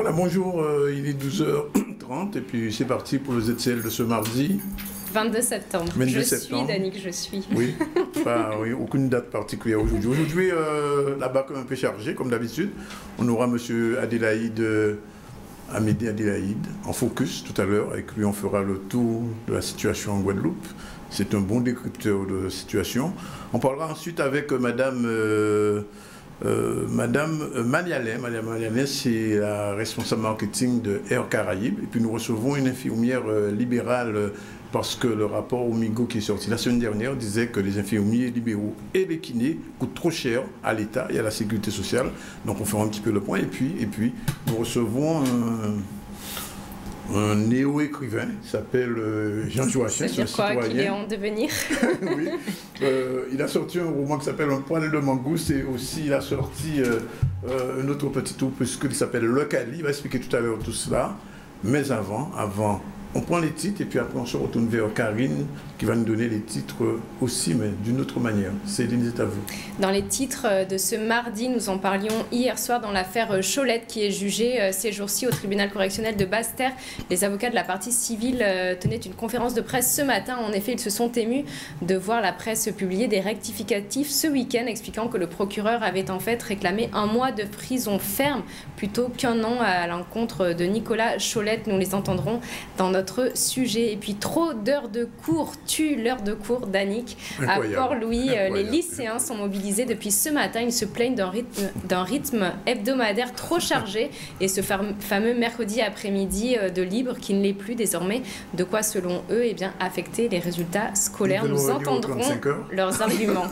Voilà, bonjour, il est 12h30 et puis c'est parti pour le ZCL de ce mardi. 22 septembre. 22 je septembre. suis, Danick, je suis. Oui, oui, aucune date particulière aujourd'hui. Aujourd'hui, la BAC est un peu chargée, comme d'habitude. On aura M. Adélaïde, Amédée Adélaïde, en focus tout à l'heure. Avec lui, on fera le tour de la situation en Guadeloupe. C'est un bon décrypteur de la situation. On parlera ensuite avec Madame Malialin. Madame Malialin, c'est la responsable marketing de Air Caraïbes. Et puis nous recevons une infirmière libérale parce que le rapport Omigo qui est sorti la semaine dernière disait que les infirmiers libéraux et les kinés coûtent trop cher à l'État et à la sécurité sociale. Donc on fera un petit peu le point. Et puis nous recevons un néo-écrivain, il s'appelle Jean Joachim, c'est un citoyen. Qu'il est en devenir. Oui. Il a sorti un roman qui s'appelle Un poil de mangouste et aussi il a sorti un autre petit opus qui s'appelle Le Cali. Il va expliquer tout à l'heure tout cela. Mais avant, on prend les titres et puis après on se retourne vers Karine qui va nous donner les titres aussi, mais d'une autre manière. Céline, c'est à vous. Dans les titres de ce mardi, nous en parlions hier soir dans l'affaire Cholette qui est jugée ces jours-ci au tribunal correctionnel de Basse-Terre. Les avocats de la partie civile tenaient une conférence de presse ce matin. En effet, ils se sont émus de voir la presse publier des rectificatifs ce week-end expliquant que le procureur avait en fait réclamé 1 mois de prison ferme plutôt qu'1 an à l'encontre de Nicolas Cholette. Nous les entendrons dans notre sujet. Et puis trop d'heures de cours tue l'heure de cours, Danick. À Port-Louis, les lycéens sont mobilisés depuis ce matin. Ils se plaignent d'un rythme hebdomadaire trop chargé et ce fameux mercredi après-midi de libre qui ne l'est plus désormais. De quoi, selon eux, affecter les résultats scolaires. Nous entendrons leurs arguments.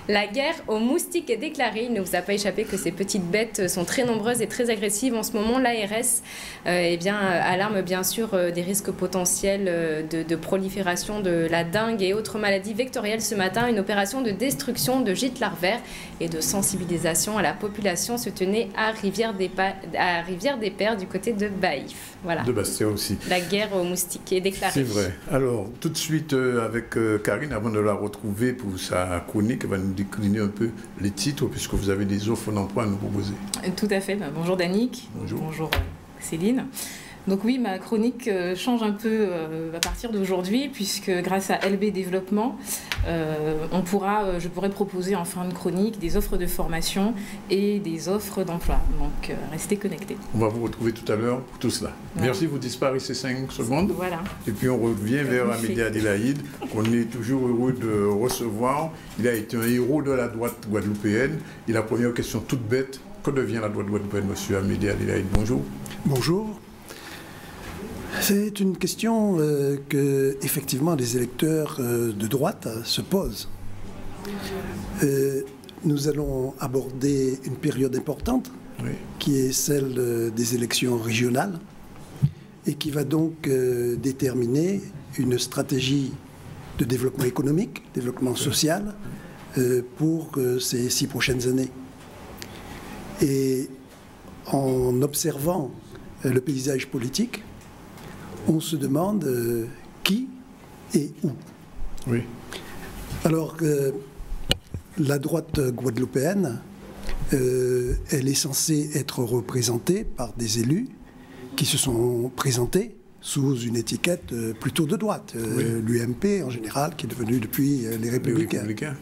La guerre aux moustiques est déclarée. Il ne vous a pas échappé que ces petites bêtes sont très nombreuses et très agressives. En ce moment, l'ARS alarme bien sûr des risques potentiels de prolifération de la dengue et autres maladies vectorielles. Ce matin, une opération de destruction de gîtes larvaires et de sensibilisation à la population se tenait à Rivière-des-Pères du côté de Baïf. Voilà. De Bastia aussi. La guerre aux moustiques est déclarée. C'est vrai. Alors, tout de suite avec Karine, avant de la retrouver pour sa chronique, elle va nous décliner un peu les titres, puisque vous avez des offres d'emploi à nous proposer. Tout à fait. Bonjour Danick. Bonjour. Bonjour Céline. Donc oui, ma chronique change un peu à partir d'aujourd'hui, puisque grâce à LB Développement, je pourrais proposer en fin de chronique des offres de formation et des offres d'emploi. Donc restez connectés. On va vous retrouver tout à l'heure pour tout cela. Voilà. Merci, vous disparaissez 5 secondes. Voilà. Et puis on revient vers Amédée Adélaïde, qu'on est toujours heureux de recevoir. Il a été un héros de la droite guadeloupéenne. Et la première question toute bête, que devient la droite guadeloupéenne, monsieur Amédée Adélaïde? Bonjour. Bonjour. C'est une question que, effectivement, les électeurs de droite se posent. Nous allons aborder une période importante, oui, qui est celle des élections régionales, et qui va donc déterminer une stratégie de développement économique, développement social, pour ces 6 prochaines années. Et en observant le paysage politique, on se demande qui et où. Oui. Alors, la droite guadeloupéenne, elle est censée être représentée par des élus qui se sont présentés sous une étiquette plutôt de droite. Oui. L'UMP, en général, qui est devenue depuis les Républicains.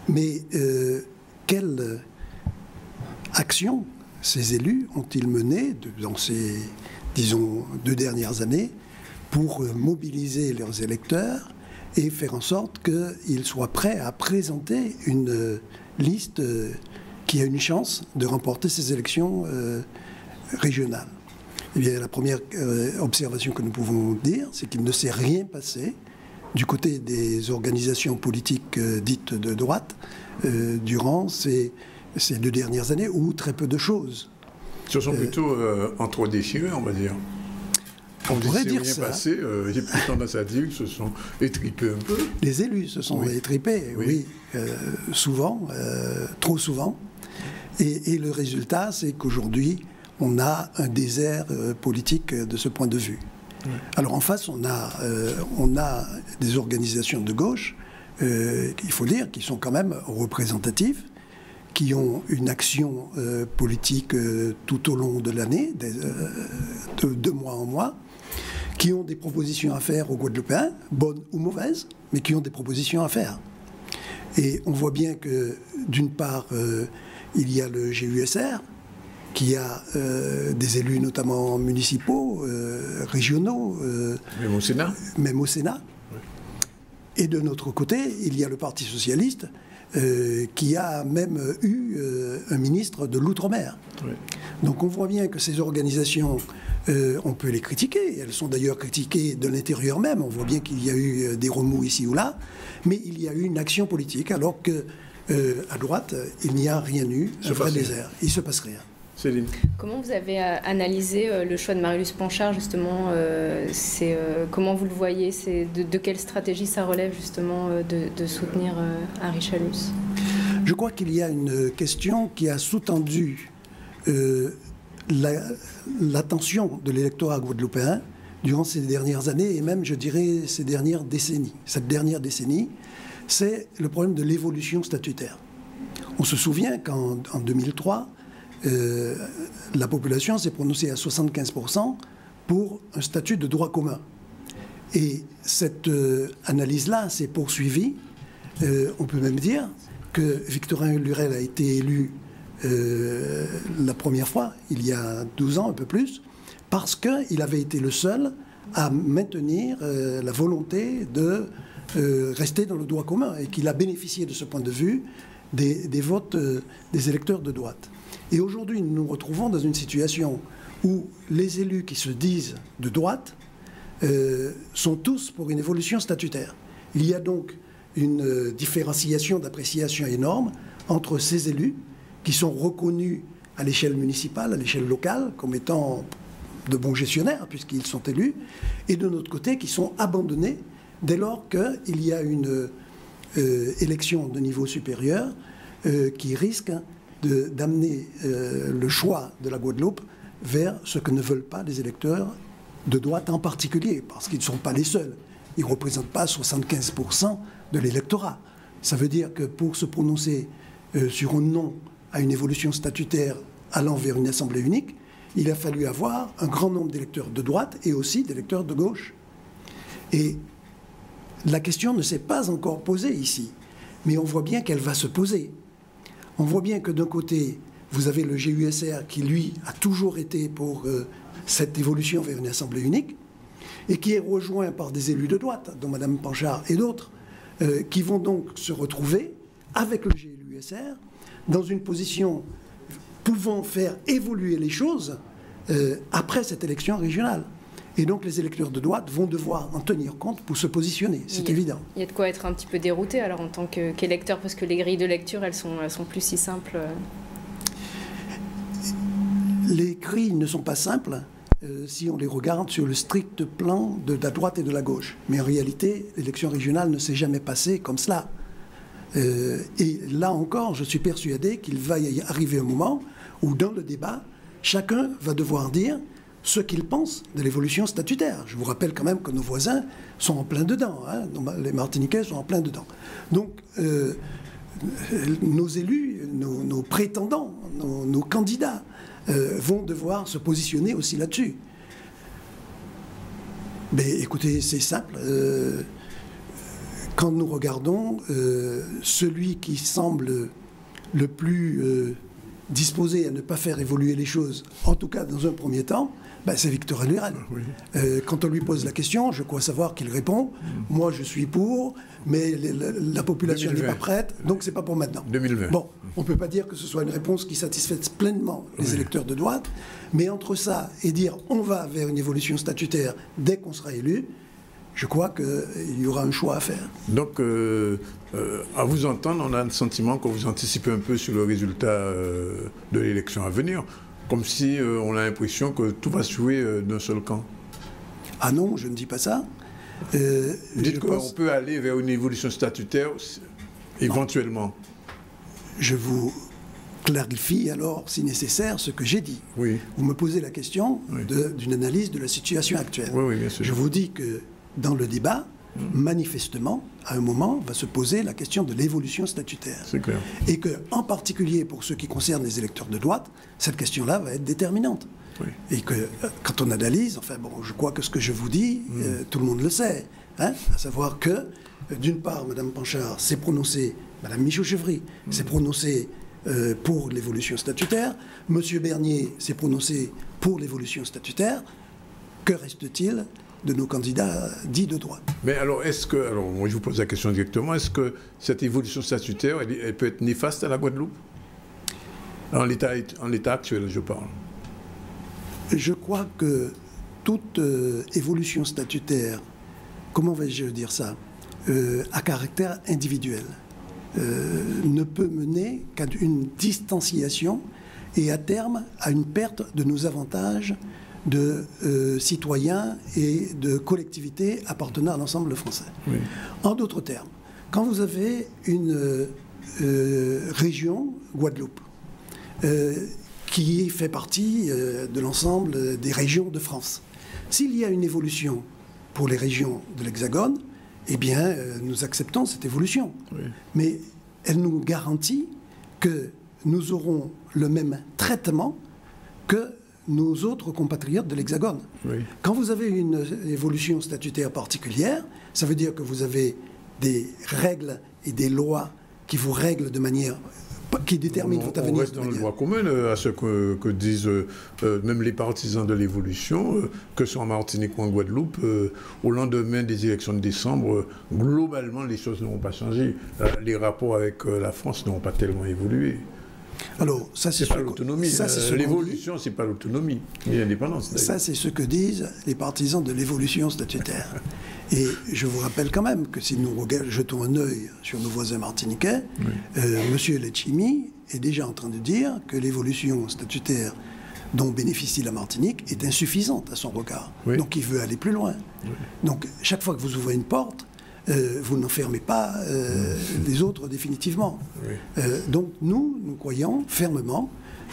Mais quelle action ces élus ont-ils mené dans ces, disons, 2 dernières années pour mobiliser leurs électeurs et faire en sorte qu'ils soient prêts à présenter une liste qui a une chance de remporter ces élections régionales? Eh bien, la première observation que nous pouvons dire, c'est qu'il ne s'est rien passé du côté des organisations politiques dites de droite durant ces 2 dernières années, ou très peu de choses. Ce sont plutôt entre-déchirés, on va dire. On pourrait dire ça. J'ai plus tendance à dire qu'ils se sont étripés un peu. Les élus se sont étripés, oui, souvent, trop souvent. Et le résultat, c'est qu'aujourd'hui, on a un désert politique de ce point de vue. Oui. Alors en face, on a des organisations de gauche, il faut dire, qui sont quand même représentatives, qui ont une action politique tout au long de l'année, de mois en mois, qui ont des propositions à faire aux Guadeloupéens, bonnes ou mauvaises, mais qui ont des propositions à faire. Et on voit bien que, d'une part, il y a le GUSR, qui a des élus notamment municipaux, régionaux. Même au Sénat. Même au Sénat. Oui. Et de notre côté, il y a le Parti socialiste, qui a même eu un ministre de l'Outre-mer. Oui. Donc on voit bien que ces organisations, on peut les critiquer. Elles sont d'ailleurs critiquées de l'intérieur même. On voit bien qu'il y a eu des remous ici ou là. Mais il y a eu une action politique, alors qu'à droite, il n'y a rien eu, un vrai désert. Il ne se passe rien. Céline. Comment vous avez analysé le choix de Marie-Luce Panchard, justement comment vous le voyez, de quelle stratégie ça relève, justement, de soutenir Harry Chalus? Je crois qu'il y a une question qui a sous-tendu l'attention de l'électorat guadeloupéen durant ces dernières années, et même, je dirais, ces dernières décennies. Cette dernière décennie, c'est le problème de l'évolution statutaire. On se souvient qu'en 2003, la population s'est prononcée à 75% pour un statut de droit commun. Et cette analyse-là s'est poursuivie. On peut même dire que Victorin Lurel a été élu la première fois, il y a 12 ans, un peu plus, parce qu'il avait été le seul à maintenir la volonté de rester dans le droit commun et qu'il a bénéficié de ce point de vue des votes des électeurs de droite. Et aujourd'hui, nous nous retrouvons dans une situation où les élus qui se disent de droite sont tous pour une évolution statutaire. Il y a donc une différenciation d'appréciation énorme entre ces élus qui sont reconnus à l'échelle municipale, à l'échelle locale, comme étant de bons gestionnaires, puisqu'ils sont élus, et de notre côté, qui sont abandonnés dès lors qu'il y a une élection de niveau supérieur qui risque d'amener le choix de la Guadeloupe vers ce que ne veulent pas les électeurs de droite en particulier, parce qu'ils ne sont pas les seuls. Ils ne représentent pas 75% de l'électorat. Ça veut dire que pour se prononcer sur un non à une évolution statutaire allant vers une assemblée unique, il a fallu avoir un grand nombre d'électeurs de droite et aussi d'électeurs de gauche. Et la question ne s'est pas encore posée ici, mais on voit bien qu'elle va se poser. On voit bien que d'un côté, vous avez le GUSR qui, lui, a toujours été pour cette évolution vers une assemblée unique et qui est rejoint par des élus de droite, dont Mme Panchard et d'autres, qui vont donc se retrouver avec le GUSR dans une position pouvant faire évoluer les choses après cette élection régionale. Et donc les électeurs de droite vont devoir en tenir compte pour se positionner, c'est évident. Il y a de quoi être un petit peu dérouté alors en tant qu'électeur, parce que les grilles de lecture, elles sont plus si simples. Les grilles ne sont pas simples si on les regarde sur le strict plan de la droite et de la gauche. Mais en réalité, l'élection régionale ne s'est jamais passée comme cela. Et là encore, je suis persuadé qu'il va y arriver un moment où, dans le débat, chacun va devoir dire ce qu'il pense de l'évolution statutaire. Je vous rappelle quand même que nos voisins sont en plein dedans, hein, les Martiniquais sont en plein dedans. Donc, nos élus, nos prétendants, nos candidats vont devoir se positionner aussi là-dessus. Mais écoutez, c'est simple. Quand nous regardons, celui qui semble le plus disposé à ne pas faire évoluer les choses, en tout cas dans un premier temps, c'est Victorin Lurel. Oui. Quand on lui pose la question, je crois savoir qu'il répond « Moi, je suis pour, mais la population n'est pas prête, donc c'est pas pour maintenant. » 2020. Bon, on ne peut pas dire que ce soit une réponse qui satisfait pleinement les électeurs de droite, mais entre ça et dire « On va vers une évolution statutaire dès qu'on sera élu », je crois qu'il y aura un choix à faire. Donc, à vous entendre, on a le sentiment que vous anticipez un peu sur le résultat de l'élection à venir, comme si on a l'impression que tout va se jouer d'un seul camp. Ah non, je ne dis pas ça. Vous dites qu'on peut aller vers une évolution statutaire éventuellement. Je vous clarifie alors, si nécessaire, ce que j'ai dit. Oui. Vous me posez la question d'une analyse de la situation actuelle. Oui, bien sûr. Je vous dis que dans le débat, manifestement, à un moment, va se poser la question de l'évolution statutaire. C'est clair. Et qu'en particulier pour ce qui concerne les électeurs de droite, cette question-là va être déterminante. Oui. Et que quand on analyse, enfin bon, je crois que ce que je vous dis, tout le monde le sait, hein, à savoir que, d'une part, Mme Panchard s'est prononcée, Mme Michaud-Chevry s'est prononcée pour l'évolution statutaire, M. Bernier s'est prononcé pour l'évolution statutaire. Que reste-t-il de nos candidats dits de droite? Mais alors, alors moi je vous pose la question directement, est-ce que cette évolution statutaire, elle peut être néfaste à la Guadeloupe? En l'état actuel, je parle. Je crois que toute évolution statutaire, comment vais-je dire ça, à caractère individuel, ne peut mener qu'à une distanciation et à terme à une perte de nos avantages de citoyens et de collectivités appartenant à l'ensemble français. Oui. En d'autres termes, quand vous avez une région, Guadeloupe, qui fait partie de l'ensemble des régions de France, s'il y a une évolution pour les régions de l'Hexagone, eh bien, nous acceptons cette évolution. Oui. Mais elle nous garantit que nous aurons le même traitement que nos autres compatriotes de l'Hexagone. Oui. Quand vous avez une évolution statutaire particulière, ça veut dire que vous avez des règles et des lois qui vous règlent de manière qui détermine votre avenir. On reste dans le droit commun à ce que disent même les partisans de l'évolution, que ce soit en Martinique ou en Guadeloupe, au lendemain des élections de décembre, globalement les choses n'auront pas changé. Les rapports avec la France n'auront pas tellement évolué. Alors, ça c'est pas l'autonomie. L'évolution, c'est pas l'autonomie, ni l'indépendance. Ça, c'est ce que disent les partisans de l'évolution statutaire. Et je vous rappelle quand même que si nous jetons un œil sur nos voisins martiniquais, M. Letchimy est déjà en train de dire que l'évolution statutaire dont bénéficie la Martinique est insuffisante à son regard. Oui. Donc il veut aller plus loin. Oui. Donc chaque fois que vous ouvrez une porte, vous n'enfermez pas les autres définitivement. Oui. Donc nous croyons fermement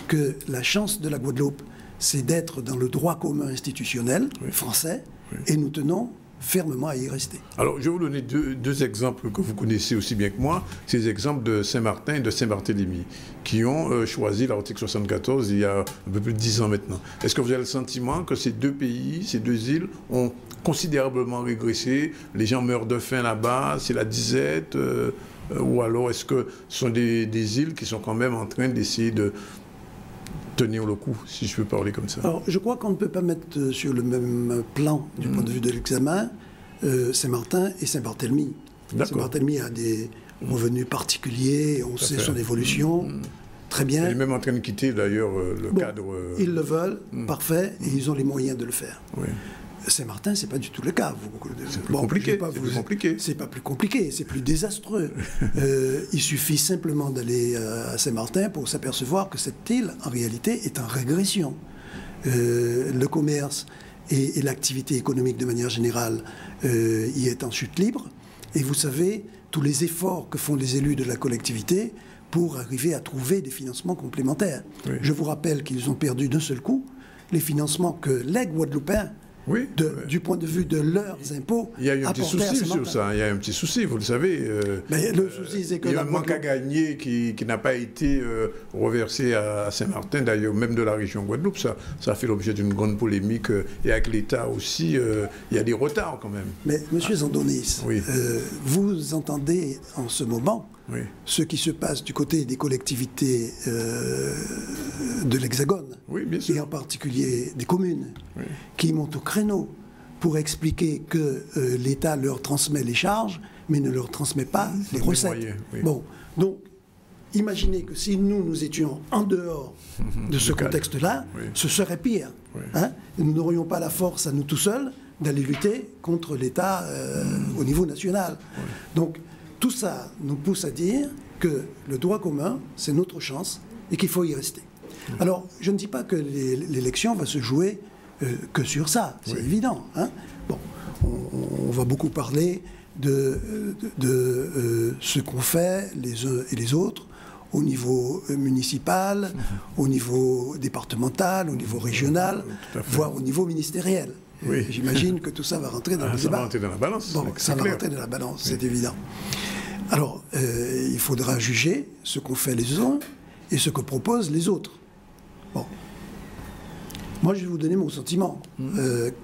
que la chance de la Guadeloupe, c'est d'être dans le droit commun institutionnel français, et nous tenons fermement à y rester. Alors, je vais vous donner deux exemples que vous connaissez aussi bien que moi, ces exemples de Saint-Martin et de Saint-Barthélemy, qui ont choisi l'article 74 il y a un peu plus de 10 ans maintenant. Est-ce que vous avez le sentiment que ces deux pays, ces deux îles, ont considérablement régressé? Les gens meurent de faim là-bas, c'est la disette, ou alors est-ce que ce sont des îles qui sont quand même en train d'essayer de tenir le coup, si je peux parler comme ça? Alors, je crois qu'on ne peut pas mettre sur le même plan, du point de vue de l'examen, Saint-Martin et Saint-Barthélemy. Saint-Barthélemy a des revenus particuliers, on sait son évolution. Très bien. Il est même en train de quitter d'ailleurs le cadre. Ils le veulent, parfait, et ils ont les moyens de le faire. Oui. Saint-Martin, c'est pas du tout le cas. C'est plus compliqué. C'est pas plus compliqué, c'est plus désastreux. Il suffit simplement d'aller à Saint-Martin pour s'apercevoir que cette île, en réalité, est en régression. Le commerce et l'activité économique de manière générale y est en chute libre. Et vous savez, tous les efforts que font les élus de la collectivité pour arriver à trouver des financements complémentaires. Oui. Je vous rappelle qu'ils ont perdu d'un seul coup les financements que les Guadeloupéens, du point de vue de leurs impôts, il y a eu un petit souci sur ça. Il y a un petit souci, vous le savez. Mais le souci, c'est que il y a un manque à gagner qui n'a pas été reversé à Saint-Martin, d'ailleurs, même de la région Guadeloupe. Ça a fait l'objet d'une grande polémique. Et avec l'État aussi, il y a des retards quand même. Mais M. Zandonis, vous entendez en ce moment ce qui se passe du côté des collectivités de l'Hexagone, et en particulier des communes, qui montent au créneau pour expliquer que l'État leur transmet les charges, mais ne leur transmet pas les recettes. Bon, donc, imaginez que si nous étions en dehors de ce contexte-là, ce serait pire. Hein? Nous n'aurions pas la force à nous tout seuls d'aller lutter contre l'État au niveau national. Donc, tout ça nous pousse à dire que le droit commun, c'est notre chance et qu'il faut y rester. Alors, je ne dis pas que l'élection va se jouer que sur ça, c'est évident. Hein. Bon, on va beaucoup parler de ce qu'ont fait les uns et les autres au niveau municipal, au niveau départemental, au niveau régional, voire au niveau ministériel. Oui. J'imagine que tout ça va rentrer dans le Ça débat. va rentrer dans la balance. Bon, ça va rentrer dans la balance, c'est évident. Alors, il faudra juger ce qu'ont fait les uns et ce que proposent les autres. Bon. Moi, je vais vous donner mon sentiment.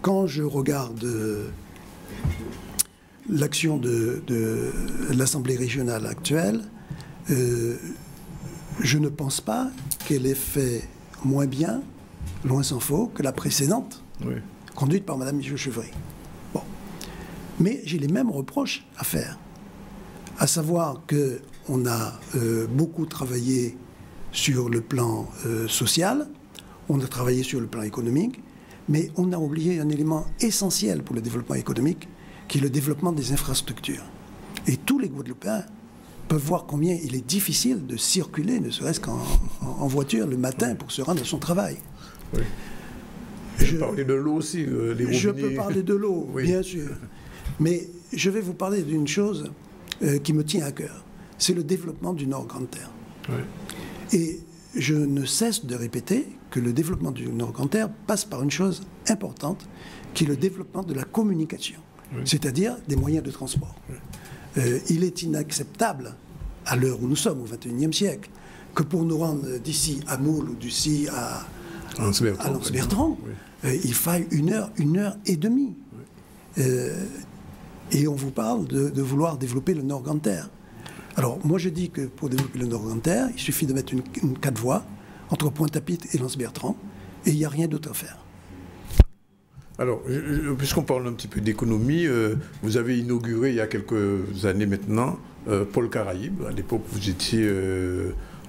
Quand je regarde l'action de l'Assemblée régionale actuelle, je ne pense pas qu'elle ait fait moins bien, loin s'en faut, que la précédente, conduite par Mme Michaud-Chevry. Bon. Mais j'ai les mêmes reproches à faire. À savoir qu'on a beaucoup travaillé sur le plan social, on a travaillé sur le plan économique, mais on a oublié un élément essentiel pour le développement économique, qui est le développement des infrastructures. Et tous les Guadeloupéens peuvent voir combien il est difficile de circuler, ne serait-ce qu'en voiture, le matin pour se rendre à son travail. Oui. Je peux parler de l'eau aussi, les robinets. Je peux parler de l'eau, bien sûr. Mais je vais vous parler d'une chose qui me tient à cœur. C'est le développement du Nord Grande Terre. Et je ne cesse de répéter que le développement du Nord Grande Terre passe par une chose importante, qui est le développement de la communication, c'est-à-dire des moyens de transport. Il est inacceptable, à l'heure où nous sommes, au XXIe siècle, que pour nous rendre d'ici à Moule ou d'ici à Anse-Bertrand, il faille une heure et demie. Et on vous parle de vouloir développer le Nord Grande Terre. Alors, moi, je dis que pour développer le Nord Grande Terre, il suffit de mettre une 4 voies entre Pointe-à-Pitre et Anse-Bertrand, et il n'y a rien d'autre à faire. Alors, puisqu'on parle un petit peu d'économie, vous avez inauguré il y a quelques années maintenant Pôle Caraïbes. À l'époque, vous étiez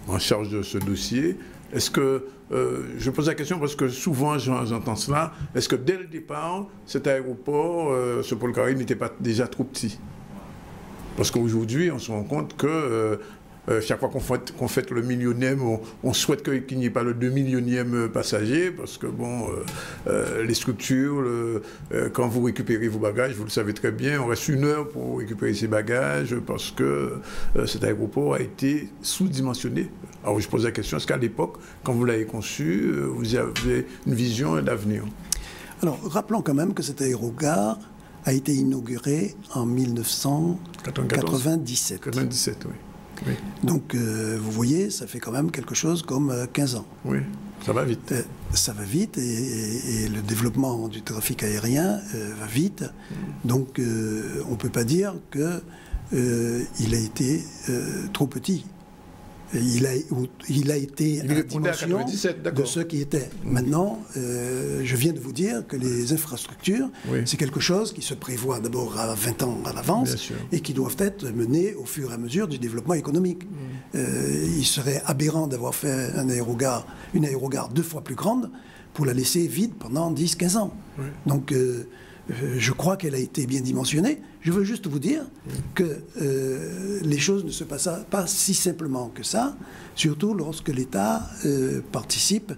en charge de ce dossier. Est-ce que, je pose la question parce que souvent j'entends cela, est-ce que dès le départ, cet aéroport, ce Pôle Caraïbes n'était pas déjà trop petit? Parce qu'aujourd'hui, on se rend compte que chaque fois qu'on fête le millionième, on souhaite qu'il n'y ait pas le 2 millionième passager, parce que bon, les structures, quand vous récupérez vos bagages, vous le savez très bien, on reste 1 heure pour récupérer ses bagages, parce que cet aéroport a été sous-dimensionné. Alors je pose la question, est-ce qu'à l'époque, quand vous l'avez conçu, vous avez une vision d'avenir? Alors, rappelons quand même que cet aérogare a été inauguré en 1997. 97, oui. Oui. Donc, vous voyez, ça fait quand même quelque chose comme 15 ans. Oui, ça va vite. Ça va vite et le développement du trafic aérien va vite. Donc, on ne peut pas dire qu'il a été trop petit. Il a été à la dimension de ce qui était. Maintenant, je viens de vous dire que les infrastructures, c'est quelque chose qui se prévoit d'abord à 20 ans à l'avance et qui doivent être menées au fur et à mesure du développement économique. Il serait aberrant d'avoir fait une aérogare 2 fois plus grande pour la laisser vide pendant 10-15 ans. Donc, je crois qu'elle a été bien dimensionnée. Je veux juste vous dire que les choses ne se passent pas si simplement que ça, surtout lorsque l'État participe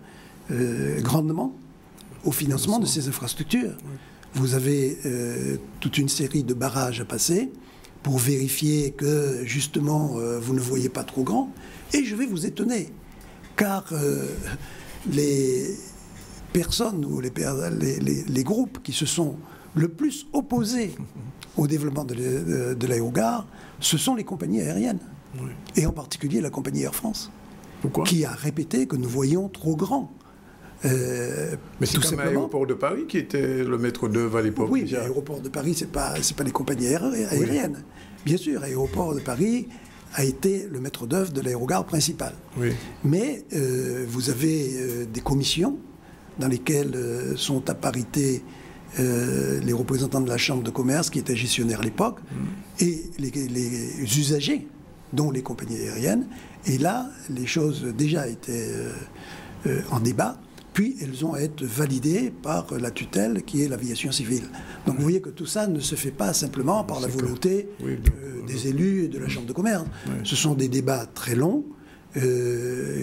grandement au financement de ces infrastructures. Vous avez toute une série de barrages à passer pour vérifier que, justement, vous ne voyez pas trop grand. Et je vais vous étonner, car les personnes ou les groupes qui se sont le plus opposés au développement de l'aérogare, ce sont les compagnies aériennes. Et en particulier la compagnie Air France. Pourquoi ? Qui a répété que nous voyions trop grand. Mais c'est comme l'aéroport de Paris qui était le maître d'œuvre à l'époque. Oui, l'aéroport de Paris, c'est pas les compagnies aériennes. Bien sûr, l'aéroport de Paris a été le maître d'œuvre de l'aérogare principal. Mais vous avez des commissions dans lesquelles sont à parité les représentants de la Chambre de commerce qui étaient gestionnaires à l'époque et les usagers, dont les compagnies aériennes. Et là, les choses déjà étaient en débat, puis elles ont à être validées par la tutelle qui est l'aviation civile. Donc vous voyez que tout ça ne se fait pas simplement par la volonté des élus et de la Chambre de commerce. Ce sont des débats très longs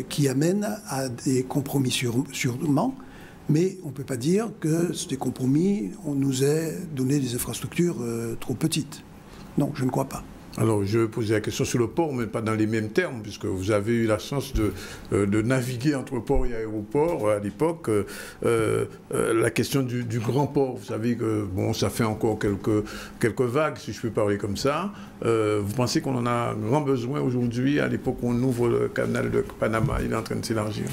qui amènent à des compromis sûrement. Mais on ne peut pas dire que ces compromis, on nous ait donné des infrastructures trop petites. Non, je ne crois pas. Alors, je vais poser la question sur le port, mais pas dans les mêmes termes, puisque vous avez eu la chance de naviguer entre port et aéroport à l'époque. La question du grand port, vous savez que bon, ça fait encore quelques vagues, si je peux parler comme ça. Vous pensez qu'on en a grand besoin aujourd'hui, à l'époque où on ouvre le canal de Panama, il est en train de s'élargir?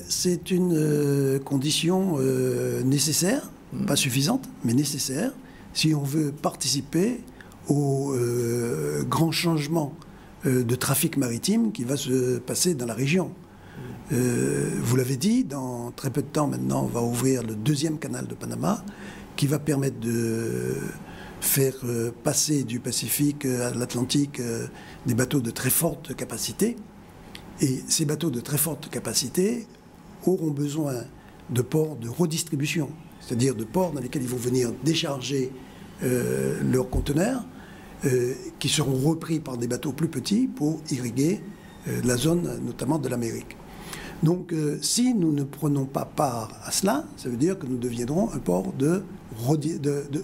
C'est une condition nécessaire, pas suffisante, mais nécessaire, si on veut participer au grand changement de trafic maritime qui va se passer dans la région. Vous l'avez dit, dans très peu de temps maintenant, on va ouvrir le deuxième canal de Panama qui va permettre de faire passer du Pacifique à l'Atlantique des bateaux de très forte capacité. Et ces bateaux de très forte capacité auront besoin de ports de redistribution, c'est-à-dire de ports dans lesquels ils vont venir décharger leurs conteneurs, qui seront repris par des bateaux plus petits pour irriguer la zone, notamment de l'Amérique. Donc, si nous ne prenons pas part à cela, ça veut dire que nous deviendrons un port de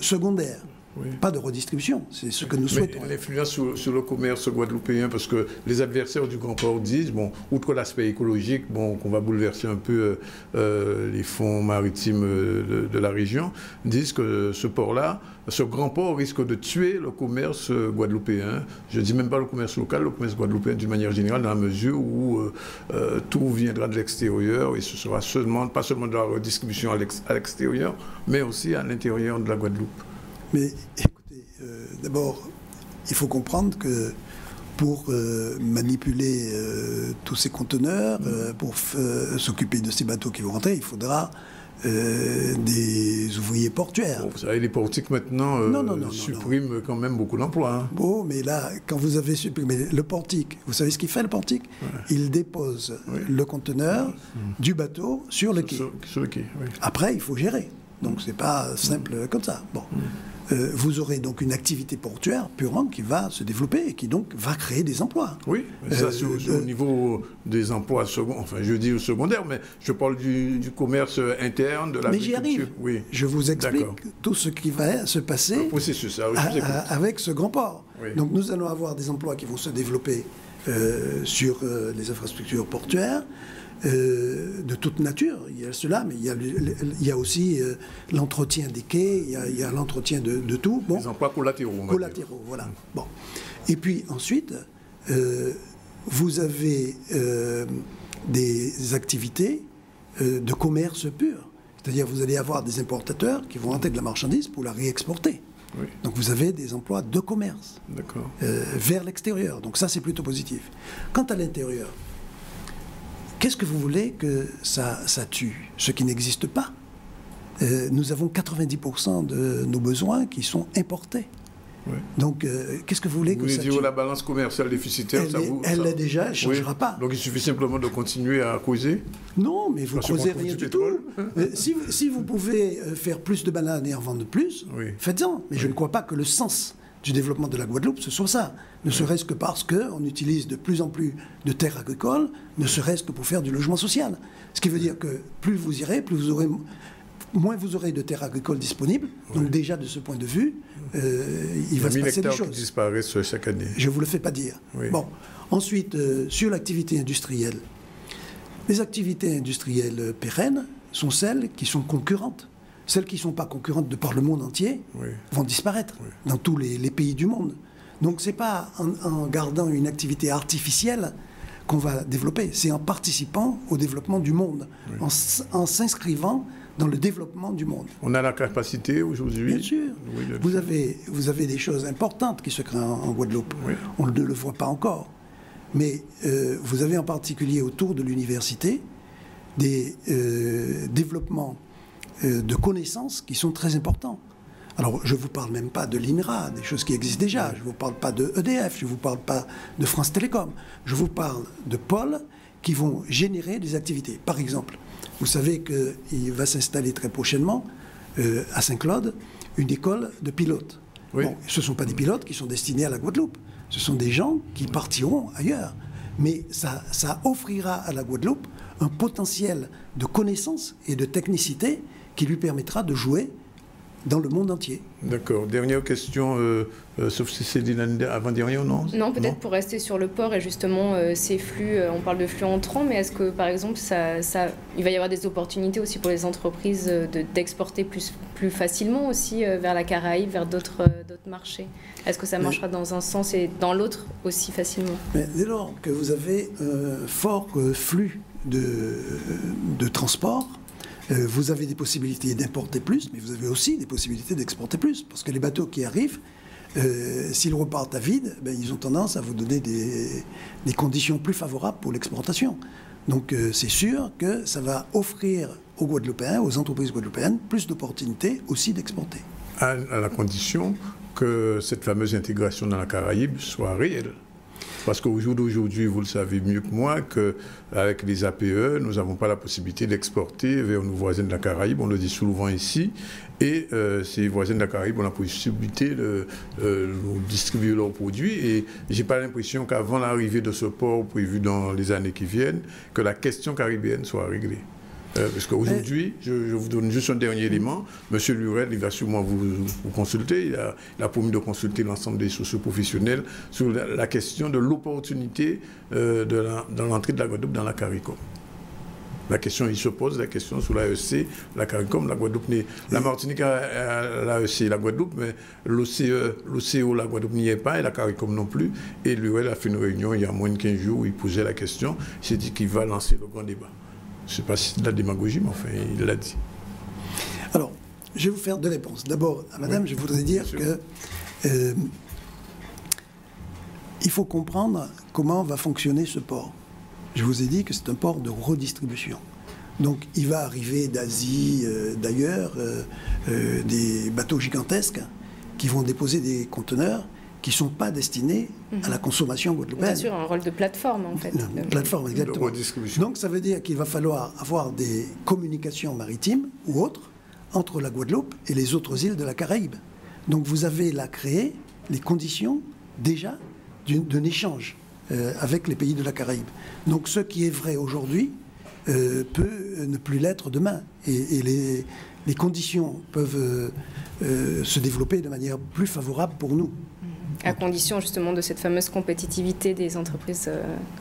secondaire. Oui. Pas de redistribution, c'est ce que nous souhaitons. Mais l'influence sur le commerce guadeloupéen, parce que les adversaires du grand port disent, bon, outre l'aspect écologique, bon, qu'on va bouleverser un peu les fonds maritimes de la région, disent que ce port-là, ce grand port risque de tuer le commerce guadeloupéen. Je ne dis même pas le commerce local, le commerce guadeloupéen d'une manière générale, dans la mesure où tout viendra de l'extérieur et ce sera pas seulement de la redistribution à l'extérieur, mais aussi à l'intérieur de la Guadeloupe. Mais écoutez, d'abord, il faut comprendre que pour manipuler tous ces conteneurs, pour s'occuper de ces bateaux qui vont rentrer, il faudra des ouvriers portuaires. Bon, vous savez, les portiques maintenant suppriment quand même beaucoup d'emplois. Hein. Bon, mais là, quand vous avez supprimé le portique, vous savez ce qu'il fait le portique? Il dépose le conteneur du bateau sur le quai. Sur le quai, oui. Après, il faut gérer. Donc, c'est pas simple comme ça. Bon. Vous aurez donc une activité portuaire purement qui va se développer et qui donc va créer des emplois. Oui, ça c'est au niveau des emplois secondaires, enfin je dis secondaires, mais je parle du commerce interne, de l'agriculture. Mais j'y arrive. Oui. Je vous explique tout ce qui va se passer avec ce grand port. Oui. Donc nous allons avoir des emplois qui vont se développer sur les infrastructures portuaires. De toute nature, il y a cela, mais il y a aussi l'entretien des quais, il y a l'entretien de tout. Bon. Les emplois collatéraux. Collatéraux, voilà. Bon. Et puis ensuite, vous avez des activités de commerce pur. C'est-à-dire vous allez avoir des importateurs qui vont rentrer de la marchandise pour la réexporter. Oui. Donc vous avez des emplois de commerce vers l'extérieur. Donc ça, c'est plutôt positif. Quant à l'intérieur, qu'est-ce que vous voulez que ça tue? Ce qui n'existe pas. Nous avons 90% de nos besoins qui sont importés. Oui. Donc, qu'est-ce que vous voulez que ça tue? Vous voulez dire la balance commerciale déficitaire, elle l'est déjà, elle ne changera pas. Donc il suffit simplement de continuer à causer? Non, mais vous ne causez rien du tout. Si vous pouvez faire plus de bananes et en vendre plus, faites-en. Mais je ne crois pas que le sens du développement de la Guadeloupe, ce soit ça. Ne serait-ce que parce qu'on utilise de plus en plus de terres agricoles, ne serait-ce que pour faire du logement social. Ce qui veut dire que plus vous irez, moins vous aurez de terres agricoles disponibles. Donc déjà, de ce point de vue, il va se passer des choses. Qui disparaissent chaque année. Je ne vous le fais pas dire. Oui. Bon. Ensuite, sur l'activité industrielle. Les activités industrielles pérennes sont celles qui sont concurrentes. Celles qui ne sont pas concurrentes de par le monde entier vont disparaître dans tous les pays du monde. Donc ce n'est pas en gardant une activité artificielle qu'on va développer, c'est en participant au développement du monde, en s'inscrivant dans le développement du monde. On a la capacité aujourd'hui? Bien sûr. Oui, vous avez des choses importantes qui se créent en Guadeloupe. Oui. On ne le voit pas encore. Mais vous avez en particulier autour de l'université des développements de connaissances qui sont très importants. Alors, je ne vous parle même pas de l'INRA, des choses qui existent déjà. Je ne vous parle pas de EDF, je ne vous parle pas de France Télécom. Je vous parle de pôles qui vont générer des activités. Par exemple, vous savez qu'il va s'installer très prochainement à Saint-Claude une école de pilotes. Oui. Bon, ce ne sont pas des pilotes qui sont destinés à la Guadeloupe. Ce sont des gens qui partiront ailleurs. Mais ça offrira à la Guadeloupe un potentiel de connaissances et de technicité qui lui permettra de jouer dans le monde entier. D'accord. Dernière question, sauf si c'est avant-dernière, non? Non, peut-être pour rester sur le port et justement ces flux, on parle de flux entrants, mais est-ce que par exemple il va y avoir des opportunités aussi pour les entreprises d'exporter plus facilement aussi vers la Caraïbe, vers d'autres marchés? Est-ce que ça marchera dans un sens et dans l'autre aussi facilement? Mais dès lors que vous avez un fort flux de transport, vous avez des possibilités d'importer plus, mais vous avez aussi des possibilités d'exporter plus. Parce que les bateaux qui arrivent, s'ils repartent à vide, ils ont tendance à vous donner des conditions plus favorables pour l'exportation. Donc c'est sûr que ça va offrir aux Guadeloupéens, aux entreprises guadeloupéennes, plus d'opportunités aussi d'exporter. À la condition que cette fameuse intégration dans la Caraïbe soit réelle. Parce qu'au jour d'aujourd'hui, vous le savez mieux que moi, qu'avec les APE, nous n'avons pas la possibilité d'exporter vers nos voisins de la Caraïbe, on le dit souvent ici, et ces voisins de la Caraïbe ont la possibilité de distribuer leurs produits. Et je n'ai pas l'impression qu'avant l'arrivée de ce port prévu dans les années qui viennent, que la question caribéenne soit réglée. Parce qu'aujourd'hui, je vous donne juste un dernier élément. Monsieur Lurel, il va sûrement vous consulter. Il a promis de consulter l'ensemble des socioprofessionnels sur la question de l'opportunité dans l'entrée de la Guadeloupe dans la CARICOM. La question, il se pose la question sur l'AEC, la CARICOM, la Guadeloupe, la Martinique a l'AEC, la Guadeloupe, mais l'OCO, la Guadeloupe n'y est pas et la CARICOM non plus. Et Lurel a fait une réunion il y a moins de 15 jours où il posait la question. Il s'est dit qu'il va lancer le grand débat. Je ne sais pas si c'est de la démagogie, mais enfin, il l'a dit. Alors, je vais vous faire deux réponses. D'abord, à madame, je voudrais dire que il faut comprendre comment va fonctionner ce port. Je vous ai dit que c'est un port de redistribution. Donc, il va arriver d'Asie, d'ailleurs, des bateaux gigantesques qui vont déposer des conteneurs qui ne sont pas destinés à la consommation guadeloupéenne. Bien sûr, un rôle de plateforme, en fait. Une plateforme, exactement. Donc, ça veut dire qu'il va falloir avoir des communications maritimes ou autres entre la Guadeloupe et les autres îles de la Caraïbe. Donc, vous avez là créé les conditions, déjà, d'un échange avec les pays de la Caraïbe. Donc, ce qui est vrai aujourd'hui peut ne plus l'être demain. Et les conditions peuvent se développer de manière plus favorable pour nous. À condition justement de cette fameuse compétitivité des entreprises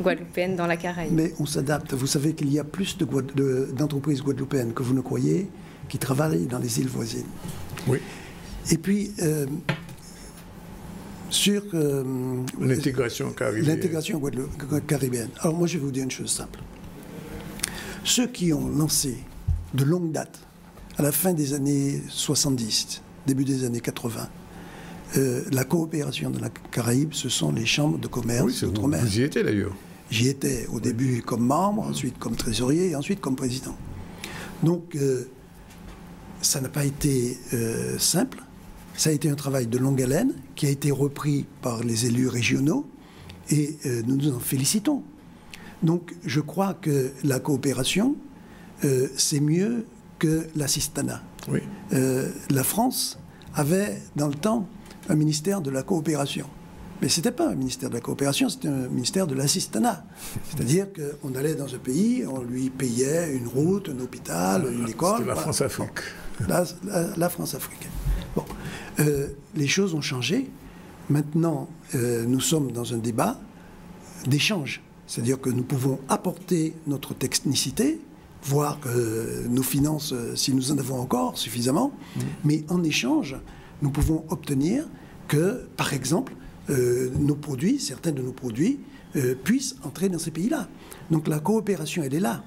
guadeloupéennes dans la Caraïbe. Mais on s'adapte. Vous savez qu'il y a plus d'entreprises guadeloupéennes que vous ne croyez qui travaillent dans les îles voisines. Oui. Et puis, sur l'intégration caribéenne. L'intégration caribéenne. Alors moi, je vais vous dire une chose simple. Ceux qui ont lancé de longue date, à la fin des années 70, début des années 80, la coopération de la Caraïbe, ce sont les chambres de commerce d'outre-mer. Vous y étiez d'ailleurs. J'y étais au début comme membre, ensuite comme trésorier et ensuite comme président. Donc, ça n'a pas été simple. Ça a été un travail de longue haleine qui a été repris par les élus régionaux et nous nous en félicitons. Donc, je crois que la coopération, c'est mieux que l'assistanat. Oui. La France avait, dans le temps, un ministère de la coopération. Mais ce n'était pas un ministère de la coopération, c'était un ministère de l'assistanat. C'est-à-dire qu'on allait dans un pays, on lui payait une route, un hôpital, une école. C'était la France-Afrique. La France-Afrique. Bon. Les choses ont changé. Maintenant, nous sommes dans un débat d'échange. C'est-à-dire que nous pouvons apporter notre technicité, voir que nos finances, si nous en avons encore suffisamment, mais en échange, nous pouvons obtenir que, par exemple, nos produits, certains de nos produits, puissent entrer dans ces pays-là. Donc la coopération, elle est là.